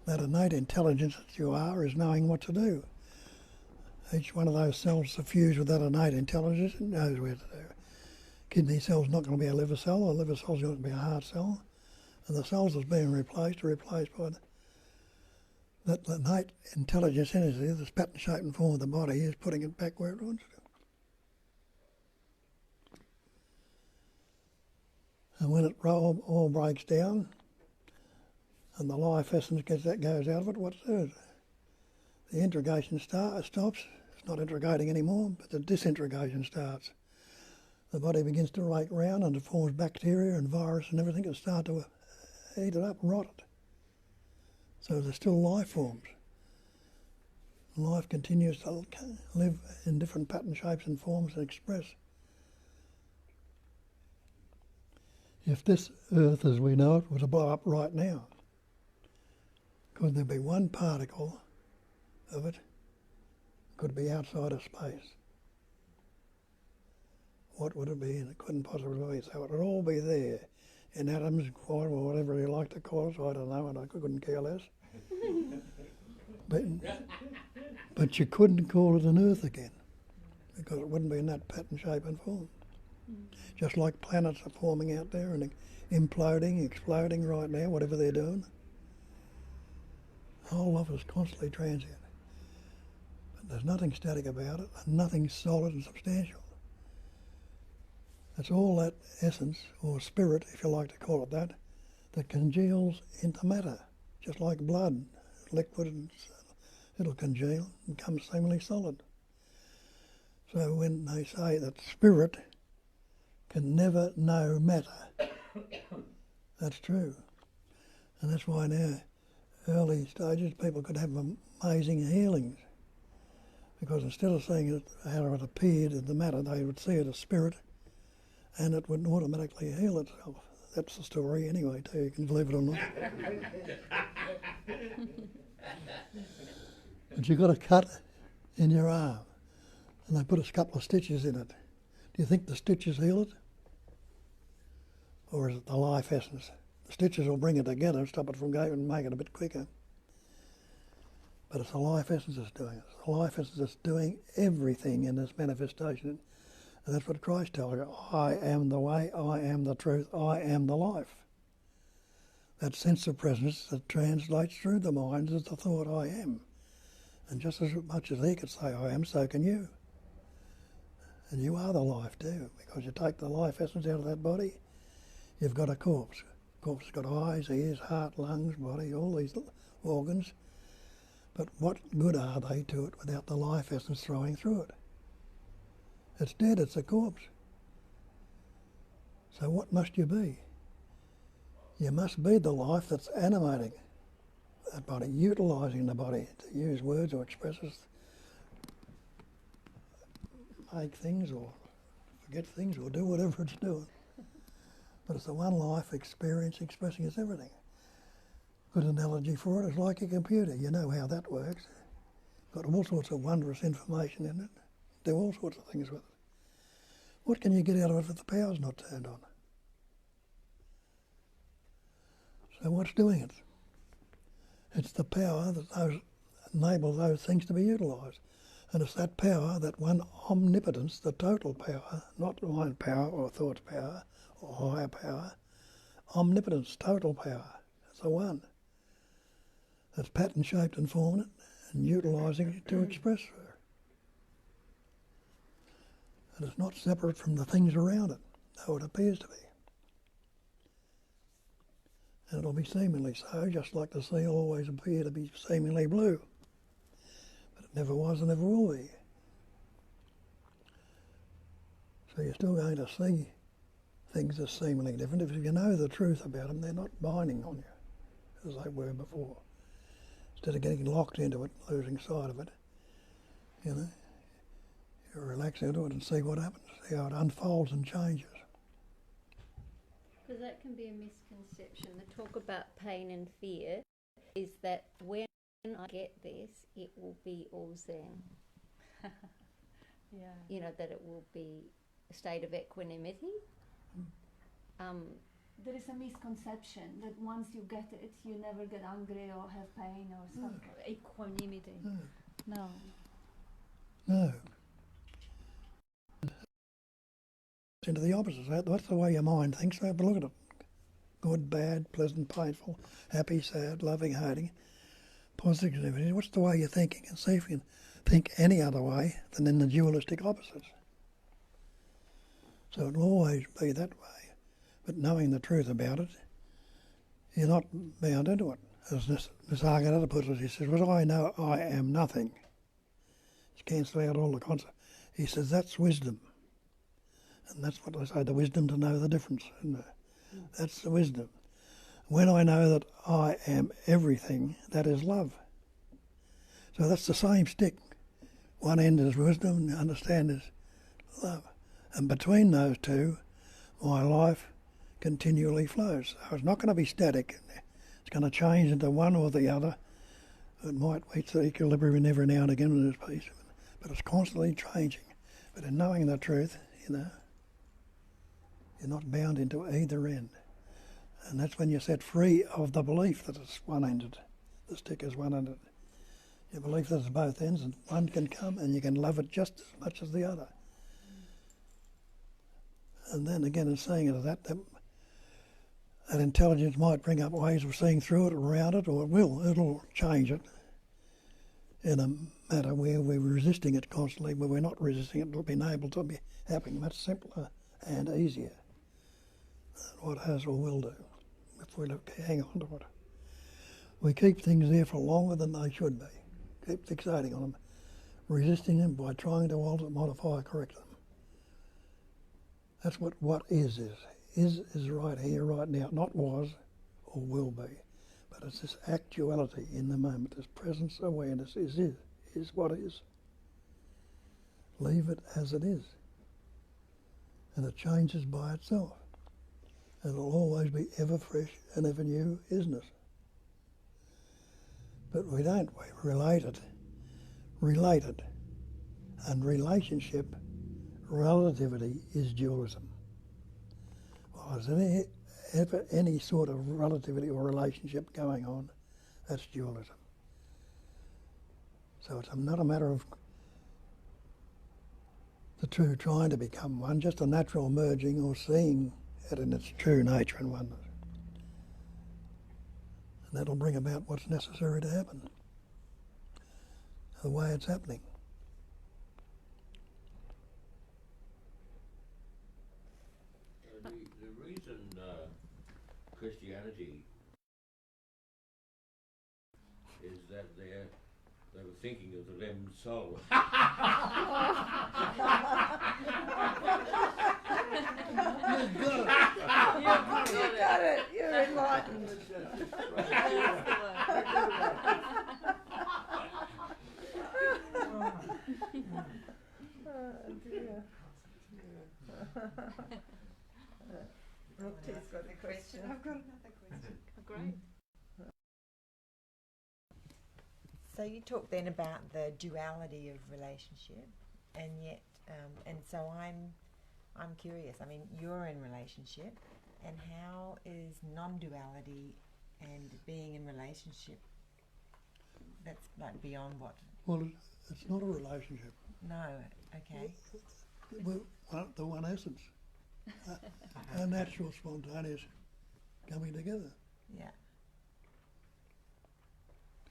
That innate intelligence that you are is knowing what to do. Each one of those cells suffused with that innate intelligence and knows where to do. Kidney cell's not going to be a liver cell, a liver cell's going to be a heart cell, and the cells that's being replaced are replaced by that innate intelligence energy, this pattern, shape and form of the body is putting it back where it wants to. And when it all breaks down and the life essence goes out of it, what does it? The integration stops. It's not integrating anymore, but the disintegration starts. The body begins to rake round and it forms bacteria and virus and everything that start to eat it up and rot it. So there's still life forms. Life continues to live in different pattern, shapes and forms and express. If this earth as we know it were to blow up right now, could there be one particle of it could be outside of space? What would it be? And it couldn't possibly be. So it would all be there in atoms, or whatever you like to call it. I don't know, and I couldn't care less. But you couldn't call it an earth again because it wouldn't be in that pattern, shape and form. Just like planets are forming out there and imploding, exploding right now, whatever they're doing. The whole lot is constantly transient. But there's nothing static about it, and nothing solid and substantial. It's all that essence, or spirit, if you like to call it that congeals into matter, just like blood, liquid, and it'll congeal and become seemingly solid. So when they say that spirit can never know matter, that's true. And that's why in our early stages people could have amazing healings, because instead of seeing it how it appeared in the matter, they would see it as spirit and it would automatically heal itself. That's the story anyway, too. You can believe it or not. But you've got a cut in your arm, and they put a couple of stitches in it. Do you think the stitches heal it? Or is it the life essence? The stitches will bring it together and stop it from going and make it a bit quicker. But it's the life essence that's doing it. It's the life essence that's doing everything in this manifestation. And that's what Christ tells you. I am the way, I am the truth, I am the life. That sense of presence that translates through the mind as the thought I am. And just as much as he could say I am, so can you. And you are the life too, because you take the life essence out of that body, you've got a corpse. Corpse has got eyes, ears, heart, lungs, body, all these organs. But what good are they to it without the life essence throwing through it? It's dead, it's a corpse. So what must you be? You must be the life that's animating that body, utilising the body to use words or express us, make things or forget things or do whatever it's doing. But it's the one life experience expressing us everything. Good analogy for it is like a computer. You know how that works. Got all sorts of wondrous information in it. Do all sorts of things with it. What can you get out of it if the power's not turned on? So what's doing it? It's the power that enables those things to be utilised. And it's that power, that one omnipotence, the total power, not mind power or thought power or higher power, omnipotence, total power. It's the one. That's pattern shaped and forming it and utilising it to express her. And it's not separate from the things around it, though it appears to be. And it'll be seemingly so, just like the sea will always appear to be seemingly blue. But it never was and never will be. So you're still going to see things as seemingly different. If you know the truth about them, they're not binding on you, as they were before. Instead of getting locked into it, losing sight of it, you know, you relax into it and see what happens, see how it unfolds and changes. Because that can be a misconception. The talk about pain and fear is that when I get this, it will be all Zen. Yeah. You know, that it will be a state of equanimity. There is a misconception that once you get it, you never get angry or have pain or something. Equanimity. No. No. Into the opposite. That's the way your mind thinks. Have a look at it. Good, bad, pleasant, painful, happy, sad, loving, hating, positive, negative. What's the way you're thinking? And see if you can think any other way than in the dualistic opposites. So it'll always be that way. But knowing the truth about it, you're not bound into it. As this Arganetta puts it, he says, well, I know I am nothing. It's cancelling out all the concepts. He says, that's wisdom. And that's what I say, the wisdom to know the difference. And that's the wisdom. When I know that I am everything, that is love. So that's the same stick. One end is wisdom, and understand is love. And between those two, my life continually flows. So it's not going to be static. It's going to change into one or the other. It might reach the equilibrium every now and again when there's peace. But it's constantly changing. But in knowing the truth, you know, you're not bound into either end. And that's when you're set free of the belief that it's one-ended. The stick is one-ended. You believe that it's both ends and one can come and you can love it just as much as the other. And then again, in saying it that intelligence might bring up ways of seeing through it, around it, or it'll change it in a matter where we're resisting it constantly, where we're not resisting it, it'll be able to be happening much simpler and easier than what has or will do if we hang on to it. We keep things there for longer than they should be. Keep fixating on them, resisting them by trying to alter, modify, correct them. That's what is. Is right here, right now, not was or will be. But it's this actuality in the moment, this presence awareness is what is. Leave it as it is. And it changes by itself. It'll always be ever fresh and ever new, isn't it? But we don't. We relate it. And relationship, relativity is dualism. Well, is there ever any sort of relativity or relationship going on? That's dualism. So it's not a matter of the two trying to become one, just a natural merging or seeing it in its true nature and oneness. And that'll bring about what's necessary to happen, the way it's happening. The reason Christianity is that they were thinking of the lemon soul. You got it. You're enlightened. Oh dear. Mukti's got a question. I've got another question. Great. So you talk then about the duality of relationship, and yet, and so I'm curious. I mean, you're in relationship, and how is non-duality and being in relationship? That's like beyond what? Well, it's not a relationship. No. Okay. We're the one essence. Our natural, spontaneous coming together. Yeah.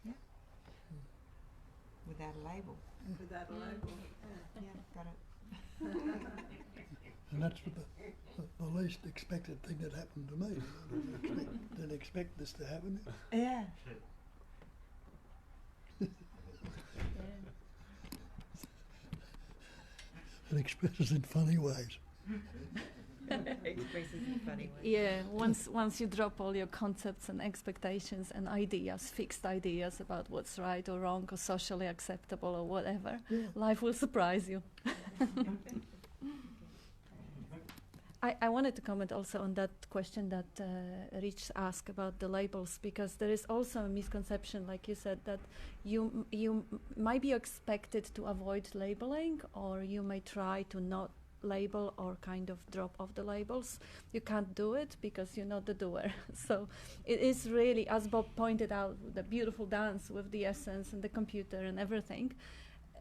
Yeah. Without a label. Without a label. Yeah. Got it. And that's the least expected thing that happened to me. I didn't expect this to happen. Yeah. It expresses in funny ways. Expresses in funny ways. Yeah, once you drop all your concepts and expectations and ideas, fixed ideas about what's right or wrong or socially acceptable or whatever, life will surprise you. I wanted to comment also on that question that Rich asked about the labels, because there is also a misconception, like you said, that you might be expected to avoid labeling, or you may try to not label or kind of drop off the labels. You can't do it because you're not the doer. So it is really, as Bob pointed out, the beautiful dance with the essence and the computer and everything.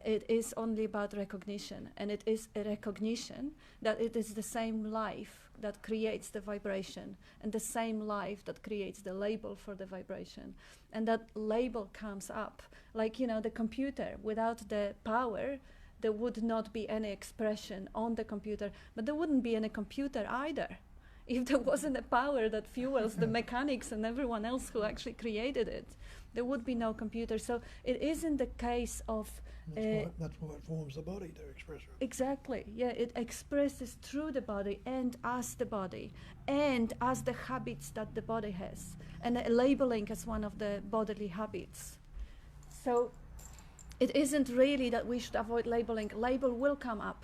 It is only about recognition, and it is a recognition that it is the same life that creates the vibration, and the same life that creates the label for the vibration. And that label comes up, like, the computer, without the power, there would not be any expression on the computer, but there wouldn't be any computer either. If there wasn't a power that fuels the mechanics and everyone else who actually created it, there would be no computer. So it isn't the case of... That's why it forms the body, to express it. Exactly, yeah, it expresses through the body and as the body and as the habits that the body has, and labeling as one of the bodily habits. So it isn't really that we should avoid labeling. Label will come up.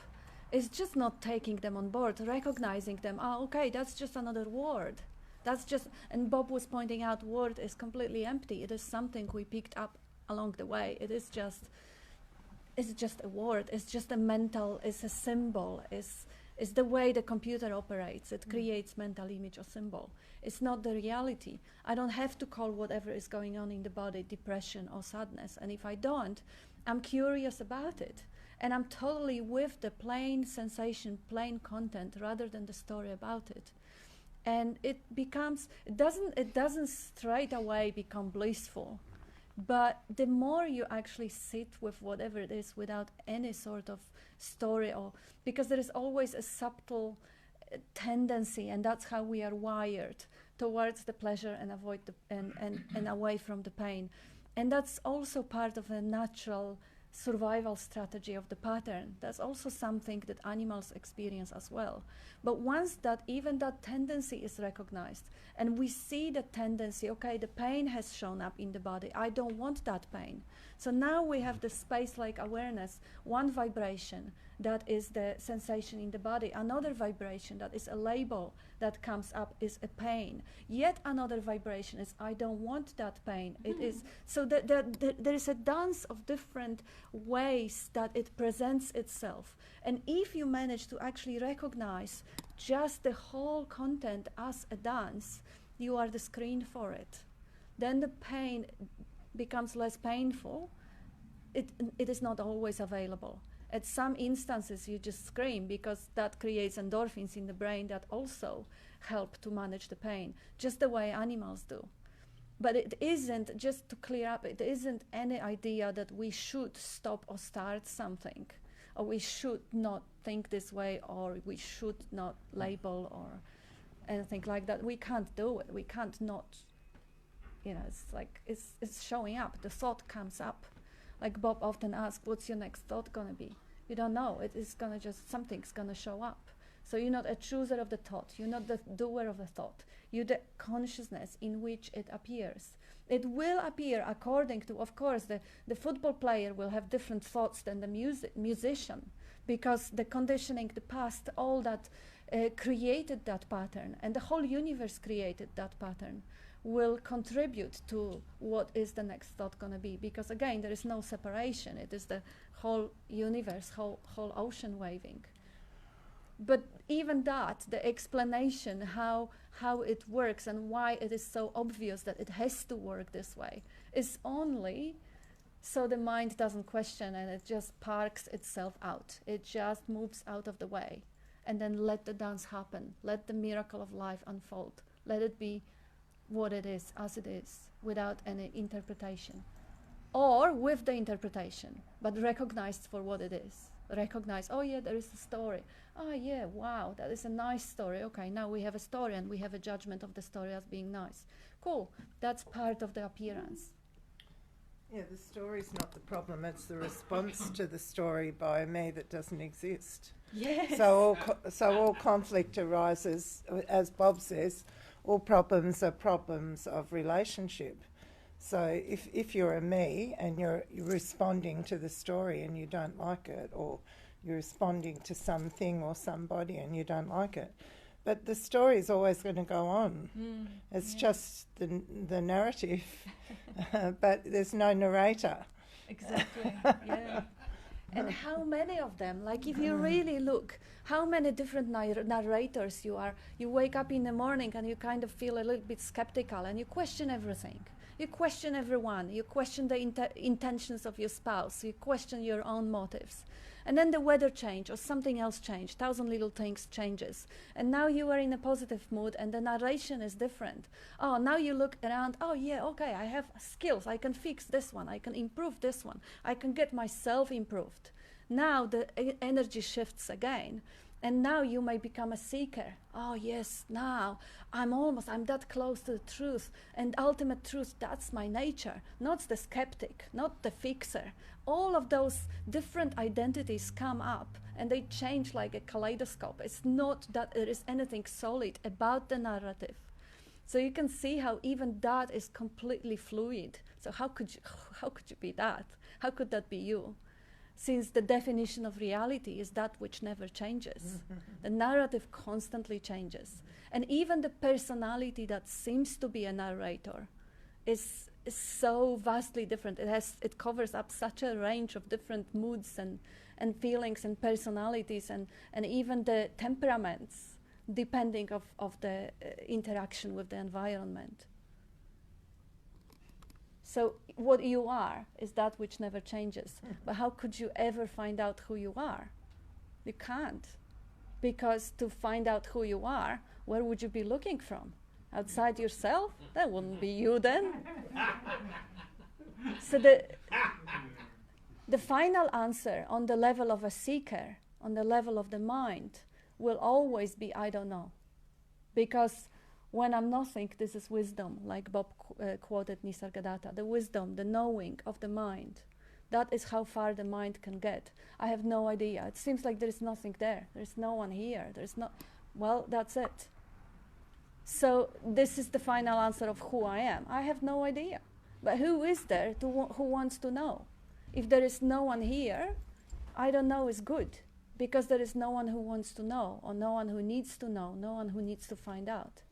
It's just not taking them on board, recognizing them. Okay, that's just another word. That's just, and Bob was pointing out, word is completely empty. It is something we picked up along the way. It's just a word. It's just a mental, it's a symbol. It's the way the computer operates. It creates mental image or symbol. It's not the reality. I don't have to call whatever is going on in the body depression or sadness. And if I don't, I'm curious about it. And I'm totally with the plain sensation, plain content, rather than the story about it. And it doesn't straight away become blissful. But the more you actually sit with whatever it is without any sort of story, or because there is always a subtle tendency, and that's how we are wired, towards the pleasure and avoid and away from the pain. And that's also part of a natural survival strategy of the pattern. That's also something that animals experience as well. But once that even that tendency is recognized, and we see the tendency, okay, the pain has shown up in the body, I don't want that pain. So now we have the space-like awareness, one vibration, that is the sensation in the body. Another vibration, that is a label that comes up, is a pain. Yet another vibration is, I don't want that pain. It is, so there is a dance of different ways that it presents itself. And if you manage to actually recognize just the whole content as a dance, you are the screen for it. Then the pain becomes less painful. It is not always available. At some instances you just scream because that creates endorphins in the brain that also help to manage the pain, just the way animals do. But it isn't, just to clear up, it isn't any idea that we should stop or start something, or we should not think this way, or we should not label or anything like that. We can't do it. We can't not, you know, it's like, it's showing up. The thought comes up. Like Bob often asks, what's your next thought gonna be? You don't know. It is gonna just, something's gonna show up. So you're not a chooser of the thought. You're not the doer of the thought. You're the consciousness in which it appears. It will appear according to, of course, the football player will have different thoughts than the musician, because the conditioning, the past, all that created that pattern, and the whole universe created that pattern, will contribute to what is the next thought going to be. Because again, there is no separation. It is the whole universe, whole ocean waving. But even that, the explanation how it works and why it is so obvious that it has to work this way, is only so the mind doesn't question and it just parks itself out. It just moves out of the way. And then let the dance happen. Let the miracle of life unfold. Let it be what it is, as it is, without any interpretation. Or with the interpretation, but recognized for what it is. Recognize, oh yeah, there is a story. Oh yeah, wow, that is a nice story. Okay, now we have a story and we have a judgment of the story as being nice. Cool, that's part of the appearance. Yeah, the story's not the problem, it's the response to the story by me that doesn't exist. Yes. So all conflict arises, as Bob says, all problems are problems of relationship. So if you're a me and you're responding to the story and you don't like it, or you're responding to something or somebody and you don't like it, but the story is always going to go on. It's just the narrative, but there's no narrator. Exactly, yeah. And how many of them, like if you really look, how many different narrators you are. You wake up in the morning and you kind of feel a little bit skeptical and you question everything. You question everyone. You question the intentions of your spouse. You question your own motives. And then the weather change or something else change. 1,000 little things changes. And now you are in a positive mood and the narration is different. Oh, now you look around. Oh, yeah, okay, I have skills. I can fix this one. I can improve this one. I can get myself improved. Now the energy shifts again. And now you may become a seeker. Oh yes, now I'm that close to the truth. And ultimate truth, that's my nature. Not the skeptic, not the fixer. All of those different identities come up and they change like a kaleidoscope. It's not that there is anything solid about the narrative. So you can see how even that is completely fluid. So how could you be that? How could that be you? Since the definition of reality is that which never changes. The narrative constantly changes. And even the personality that seems to be a narrator is so vastly different. It covers up such a range of different moods and feelings and personalities and even the temperaments, depending of the interaction with the environment. So what you are is that which never changes. But how could you ever find out who you are? You can't. Because to find out who you are, where would you be looking from? Outside yourself? That wouldn't be you then. So the final answer on the level of a seeker, on the level of the mind, will always be, I don't know. Because when I'm nothing, this is wisdom, like Bob quoted Nisargadatta, the wisdom, the knowing of the mind. That is how far the mind can get. I have no idea. It seems like there is nothing there. There's no one here. Well, that's it. So this is the final answer of who I am. I have no idea. But who is there who wants to know? If there is no one here, I don't know is good. because there is no one who wants to know, or no one who needs to know, no one who needs to find out.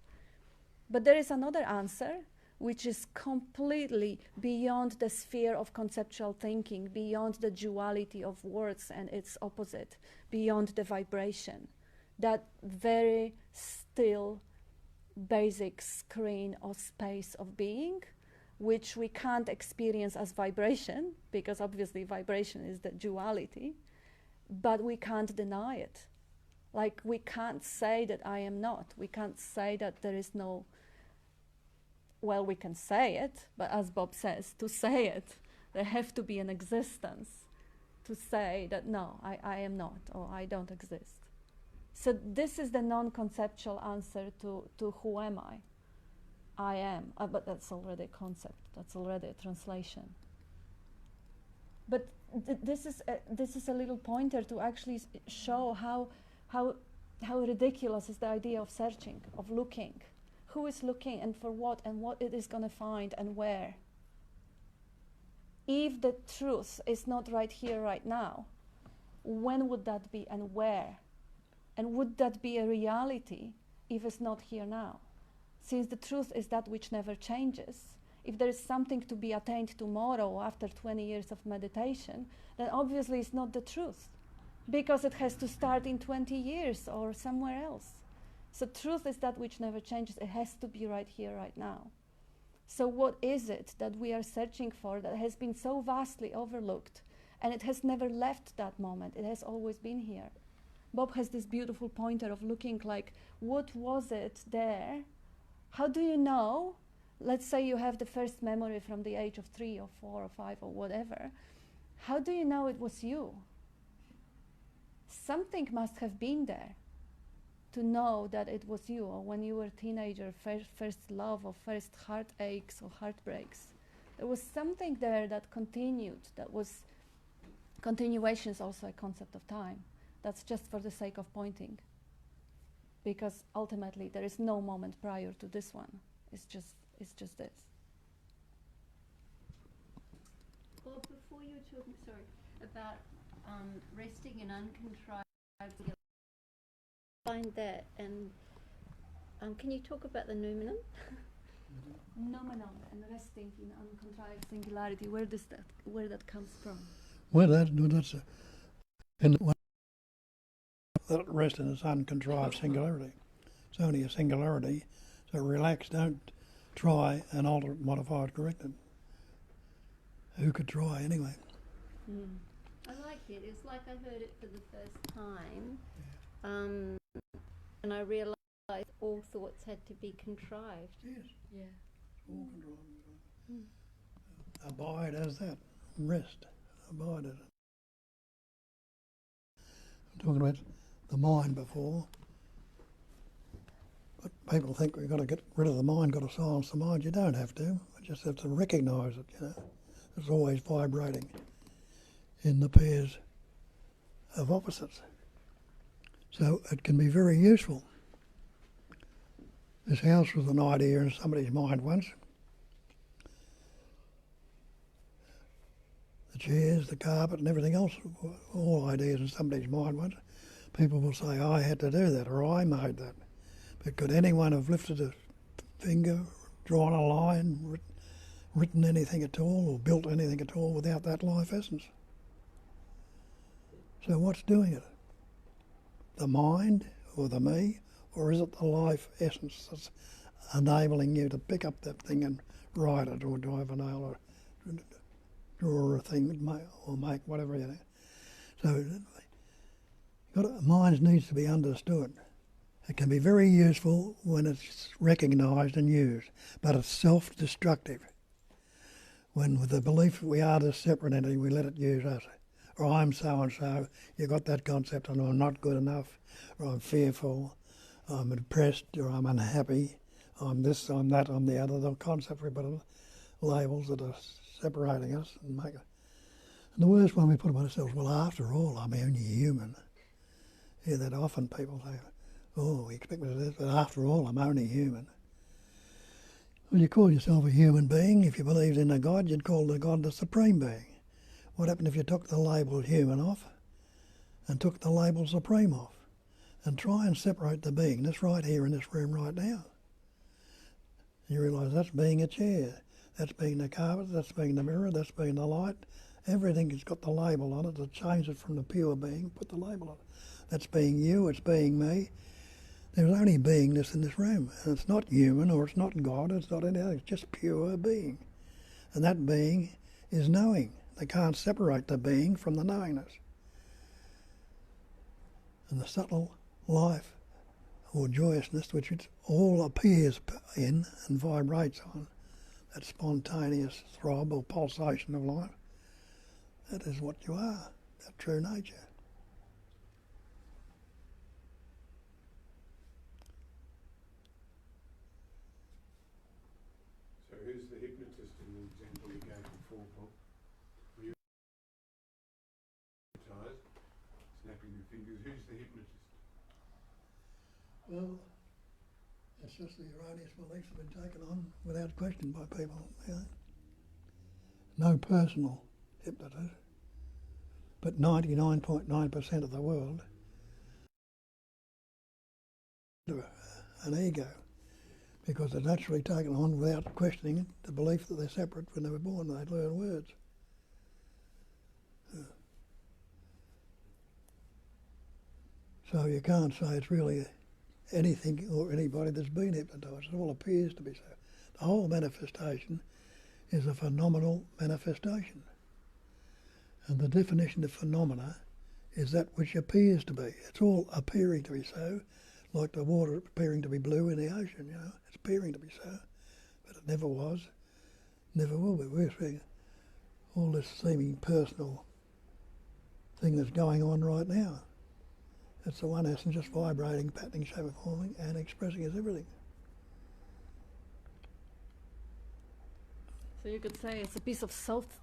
But there is another answer, which is completely beyond the sphere of conceptual thinking, beyond the duality of words and its opposite, beyond the vibration. That very still, basic screen or space of being, which we can't experience as vibration, because obviously vibration is the duality, but we can't deny it. Like, we can't say that I am not. We can't say that there is no, well, we can say it, but as Bob says, to say it, there have to be an existence to say that no, I am not, or I don't exist. So this is the non-conceptual answer to who am I? I am, but that's already a concept, that's already a translation. But this is a little pointer to actually show how ridiculous is the idea of searching, of looking. Who is looking and for what, and what it is going to find and where? If the truth is not right here, right now, when would that be and where? And would that be a reality if it's not here now? Since the truth is that which never changes, if there is something to be attained tomorrow after 20 years of meditation, then obviously it's not the truth, because it has to start in 20 years or somewhere else. So truth is that which never changes. It has to be right here, right now. So what is it that we are searching for that has been so vastly overlooked, and it has never left that moment? It has always been here. Bob has this beautiful pointer of looking like, what was it there? How do you know? Let's say you have the first memory from the age of 3 or 4 or 5 or whatever. How do you know it was you? Something must have been there to know that it was you, or when you were a teenager, first love or first heartaches or heartbreaks. There was something there that continued, that was, continuation is also a concept of time. That's just for the sake of pointing. Because ultimately there is no moment prior to this one. It's just this. Well, before you were talking, about resting in uncontrived, find that, and can you talk about the noumenon? Noumenon and resting in uncontrived singularity. Where that comes from? Well, that's that rest in its uncontrived singularity. It's only a singularity, so relax. Don't try and alter it, modify it, correct it. Who could try anyway? I liked it. It's like I heard it for the first time, and I realised all thoughts had to be contrived. Yes. Yeah. All contrived. Abide as that. Rest. Abide as it. I'm talking about the mind before. But people think we've got to get rid of the mind, got to silence the mind. You don't have to. We just have to recognise it, you know. It's always vibrating in the pairs of opposites. So it can be very useful. This house was an idea in somebody's mind once. The chairs, the carpet and everything else, all ideas in somebody's mind once. People will say, I had to do that, or I made that. But could anyone have lifted a finger, drawn a line, written anything at all, or built anything at all without that life essence? So what's doing it? The mind, or the me, or is it the life essence that's enabling you to pick up that thing and write it, or drive a nail, or draw a thing, or make whatever, you know? So mind needs to be understood. It can be very useful when it's recognised and used, but it's self-destructive. When with the belief that we are this separate entity, we let it use us. Or I'm so-and-so, you got that concept, and I'm not good enough, or I'm fearful, I'm depressed, or I'm unhappy, I'm this, I'm that, I'm the other. The concept we put labels that are separating us and make it. And the worst one we put on ourselves, well, after all, I'm only human. Yeah, that often people say, oh, we expect me to do this, but after all, I'm only human. Well, you call yourself a human being. If you believed in a God, you'd call the God the Supreme Being. What happened if you took the label human off and took the label supreme off and try and separate the beingness right here in this room right now. You realise that's being a chair, that's being the carpet, that's being the mirror, that's being the light. Everything has got the label on it to change it from the pure being, put the label on it. That's being you, it's being me. There's only beingness in this room, and it's not human or it's not God, it's not anything, it's just pure being. And that being is knowing. They can't separate the being from the knowingness. And the subtle life or joyousness which it all appears in and vibrates on, that spontaneous throb or pulsation of life, that is what you are, that true nature. So who's the hypnotist in the example you gave before, Bob? Were you hypnotised, snapping your fingers? Who's the hypnotist? Well, it's just the erroneous beliefs have been taken on without question by people. You know? No personal hypnotist, but 99.9% of the world an ego, because they're naturally taken on without questioning the belief that they're separate when they were born and they learn words. So you can't say it's really anything or anybody that's been hypnotised. It all appears to be so. The whole manifestation is a phenomenal manifestation. And the definition of phenomena is that which appears to be. It's all appearing to be so, like the water appearing to be blue in the ocean, you know. It's appearing to be so, but it never was, never will be. We're seeing all this seeming personal thing that's going on right now. It's the one essence just vibrating, patterning, shaping, forming, and expressing as everything. So you could say it's a piece of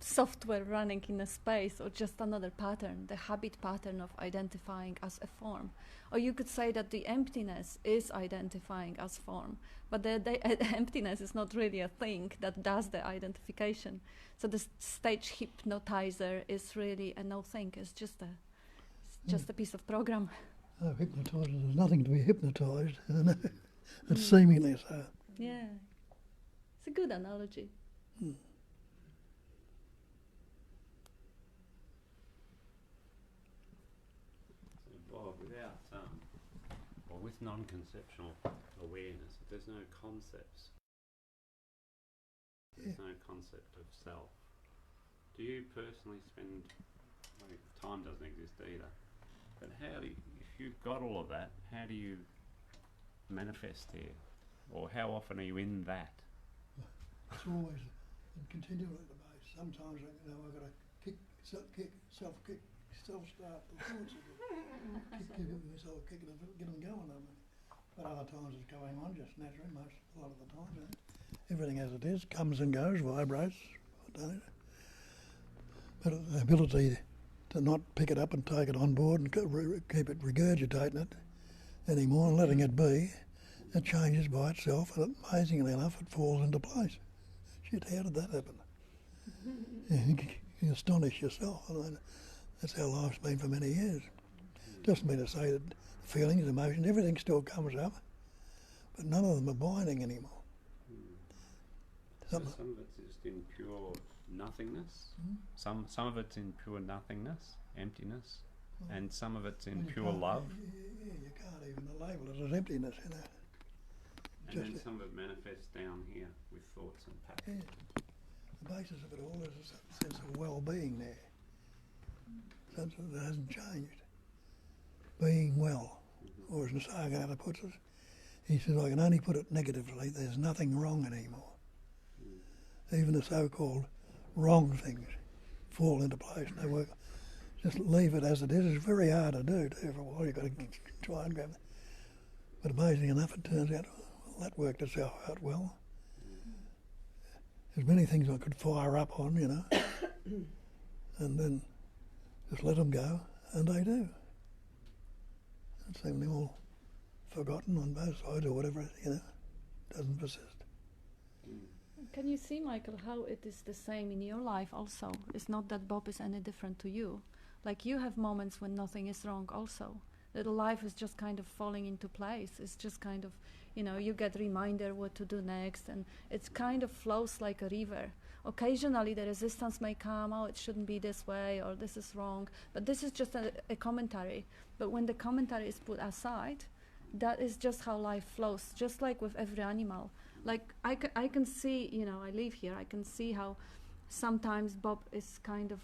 software running in a space, or just another pattern, the habit pattern of identifying as a form. Or you could say that the emptiness is identifying as form, but the emptiness is not really a thing that does the identification. So the stage hypnotizer is really a no thing. It's just a piece of program. Oh, hypnotised, there's nothing to be hypnotised. It's seemingly so. Yeah, it's a good analogy. So Bob, with non-conceptual awareness, there's no concepts. There's no concept of self. Do you personally spend, time doesn't exist either, but if you've got all of that, how do you manifest here? Or how often are you in that? It's always continually at the base. Sometimes I've got to self-start the thoughts again. Give myself a kick and get them going. I mean. But other times it's going on just naturally, a lot of the time. You know. Everything as it is, comes and goes, vibrates. But the ability to not pick it up and take it on board and keep it regurgitating it anymore and letting it be, it changes by itself, and amazingly enough it falls into place. Shit, how did that happen? You astonish yourself. I mean, that's how life's been for many years. Doesn't mean to say that feelings, emotions, everything still comes up, but none of them are binding anymore. So some of it's just in pure nothingness. Some of it's in pure nothingness, emptiness, and some of it's in pure love. Yeah, you can't even label it as emptiness, you know. And then some of it manifests down here with thoughts and patterns. Yeah. The basis of it all is a sense of well-being there. Something that hasn't changed. Being well. Or as Nonduality puts it, he says, I can only put it negatively, there's nothing wrong anymore. Even the so-called wrong things fall into place. They work. Just leave it as it is. It's very hard to do too. For a while you've got to try and grab it. But amazing enough, it turns out, well, that worked itself out well. There's many things I could fire up on, you know, and then just let them go, and they do. It's seemingly all forgotten on both sides or whatever, you know, doesn't persist. Can you see, Michael, how it is the same in your life also? It's not that Bob is any different to you, Like you have moments when nothing is wrong also. That life is just kind of falling into place. It's just kind of, you know, you get reminder what to do next, and it kind of flows like a river. Occasionally the resistance may come, oh, it shouldn't be this way, or this is wrong, but this is just a commentary. But when the commentary is put aside, that is just how life flows, just like with every animal. Like I can see, you know, I live here, I can see how sometimes Bob is kind of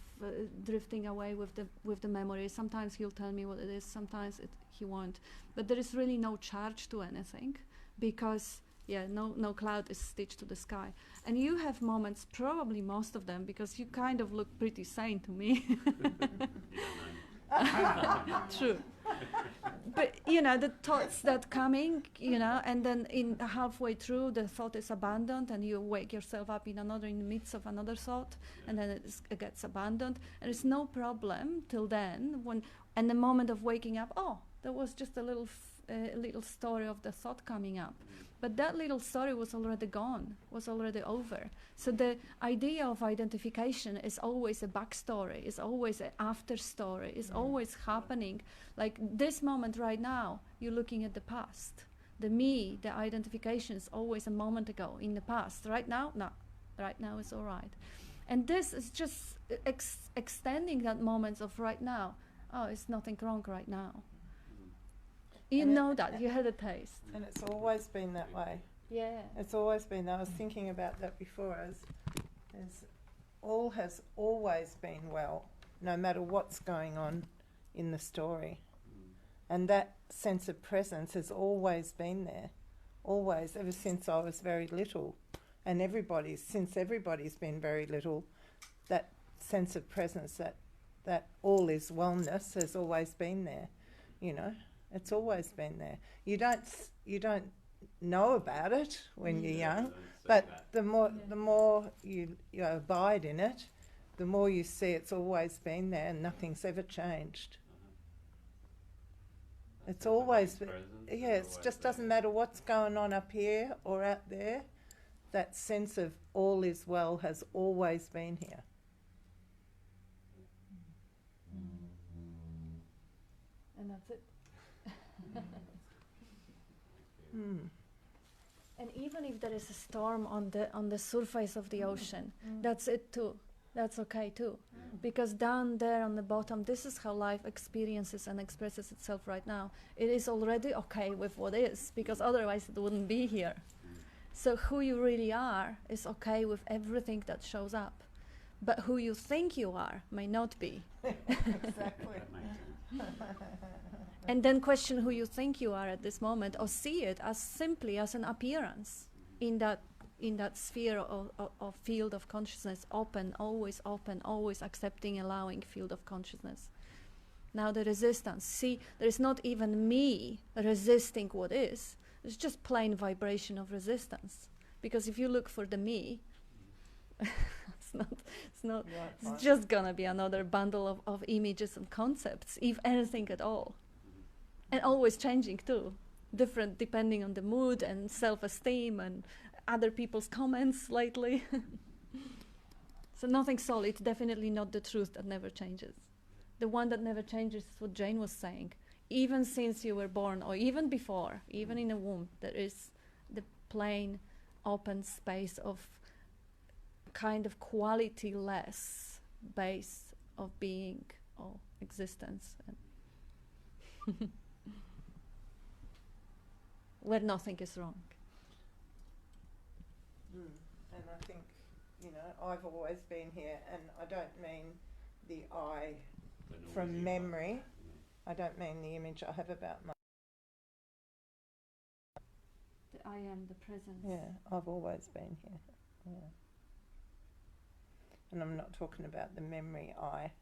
drifting away with the memory. Sometimes he'll tell me what it is, sometimes he won't. But there is really no charge to anything, because no cloud is stitched to the sky. And you have moments, probably most of them, because you kind of look pretty sane to me. True. But you know, the thoughts that coming, you know, and then in halfway through the thought is abandoned, and you wake yourself up in the midst of another thought, and then it gets abandoned, and it's no problem till then. And the moment of waking up, oh, there was just a little story of the thought coming up, but that little story was already gone, was already over. So the idea of identification is always a backstory, is always an after story, is always happening. Like this moment right now, you're looking at the past. The me, the identification is always a moment ago in the past. Right now, no. Right now is all right. And this is just extending that moment of right now. Oh, it's nothing wrong right now. You And know that, you had a taste. And it's always been that way. Yeah. It's always been. I was thinking about that before. As all has always been well, no matter what's going on in the story. And that sense of presence has always been there. Always, ever since I was very little. And since everybody's been very little, that sense of presence, that all is wellness has always been there, you know. It's always been there. You don't know about it when you're young, but the more you abide in it, the more you see it's always been there and nothing's ever changed. It's always, it just doesn't matter what's going on up here or out there. That sense of all is well has always been here. And that's it. And even if there is a storm on the surface of the ocean, that's it too. That's okay too. Because down there on the bottom, this is how life experiences and expresses itself right now. It is already okay with what is, because otherwise it wouldn't be here. So who you really are is okay with everything that shows up. But who you think you are may not be. Exactly. And then question who you think you are at this moment, or see it as simply as an appearance in that sphere of field of consciousness, open, always accepting, allowing field of consciousness. Now the resistance, see, there is not even me resisting what is, it's just plain vibration of resistance. Because if you look for the me, it's just gonna be another bundle of images and concepts, if anything at all. And always changing too, different depending on the mood and self-esteem and other people's comments lately. So nothing solid, definitely not the truth that never changes. The one that never changes is what Jane was saying. Even since you were born, or even before, even in a womb, there is the plain open space of kind of quality-less base of being or existence. Where nothing is wrong. And I think, you know, I've always been here, and I don't mean the I from memory. I don't mean the image I have about my... The I am, the presence. Yeah, I've always been here. Yeah. And I'm not talking about the memory I.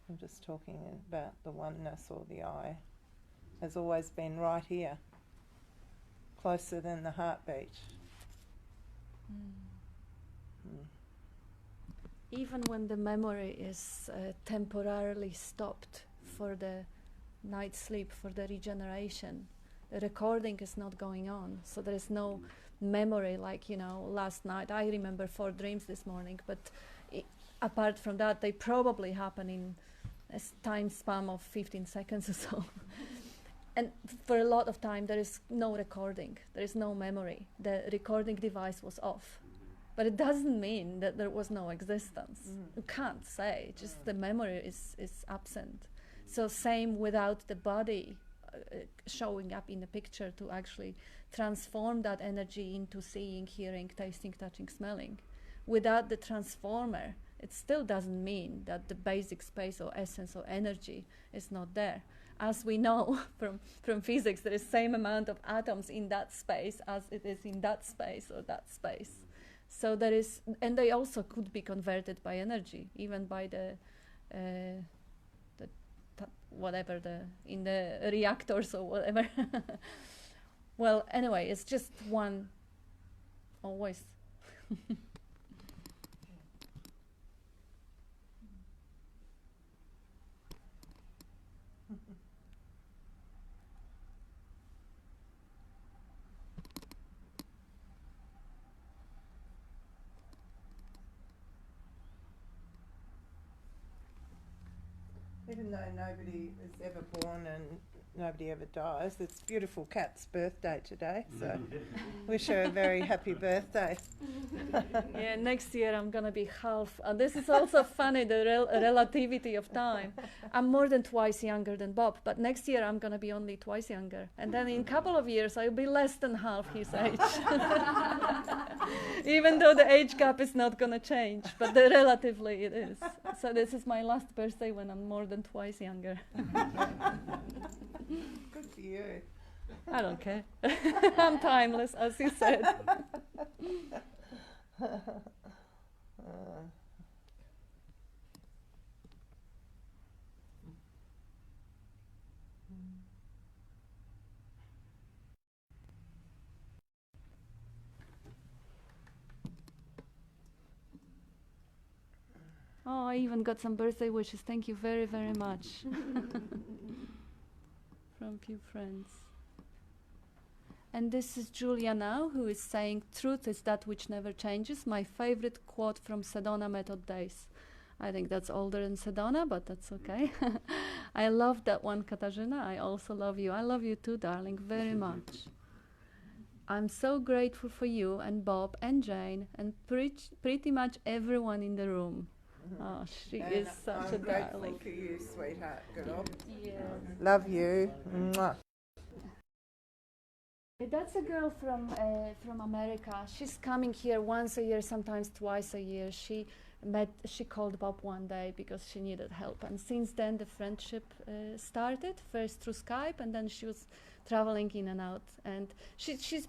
I'm just talking about the oneness, or the I has always been right here, closer than the heartbeat. Even when the memory is temporarily stopped for the night sleep, for the regeneration, the recording is not going on. So there is no memory like, you know, last night. I remember 4 dreams this morning, but apart from that, they probably happen in time span of 15 seconds or so. And for a lot of time, there is no recording. There is no memory. The recording device was off. But it doesn't mean that there was no existence. You can't say, just the memory is absent. So same without the body showing up in the picture to actually transform that energy into seeing, hearing, tasting, touching, smelling. Without the transformer, it still doesn't mean that the basic space or essence or energy is not there. As we know from physics, there is same amount of atoms in that space as it is in that space or that space. So there is, and they also could be converted by energy, even by whatever in the reactors or whatever. Well, anyway, it's just one always. Even though nobody is ever born and nobody ever dies, it's beautiful Kat's birthday today, so wish her a very happy birthday. Yeah, next year I'm gonna be half. This is also funny, the relativity of time. I'm more than twice younger than Bob, but next year I'm gonna be only twice younger, and then in a couple of years I'll be less than half his age. Even though the age gap is not gonna change, but relatively it is. So this is my last birthday when I'm more than twice younger. Good for you. I don't care. I'm timeless, as you said. Oh, I even got some birthday wishes. Thank you very, very much. From few friends. And this is Julia now, who is saying, "Truth is that which never changes." My favorite quote from Sedona Method days. I think that's older than Sedona, but that's okay. I love that one, Katarzyna. I also love you. I love you too, darling, very much. I'm so grateful for you and Bob and Jane and pretty much everyone in the room. Oh, she And is such I'm a grateful darling. for you, sweetheart girl. Yes. Love you. Mwah. That's a girl from America. She's coming here once a year, sometimes twice a year. She called Bob one day because she needed help, and since then the friendship started. First through Skype, and then she was traveling in and out. And she's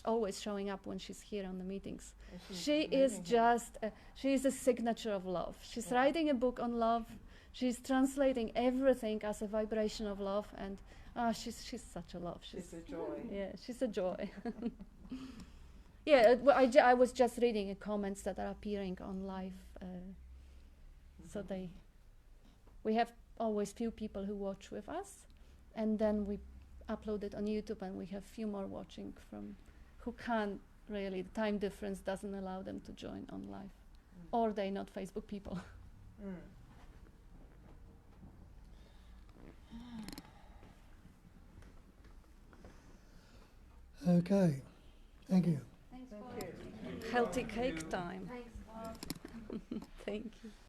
always showing up when she's here on the meetings. She is just she is a signature of love. She's writing a book on love. She's translating everything as a vibration of love, and she's such a love. She's a joy. Yeah, she's a joy. Yeah, I was just reading comments that are appearing on live. So we have always few people who watch with us, and then we upload it on YouTube, and we have few more watching from who can't really. The time difference doesn't allow them to join on live, or they're not Facebook people. Okay, thank you. Healthy cake time. Thank you.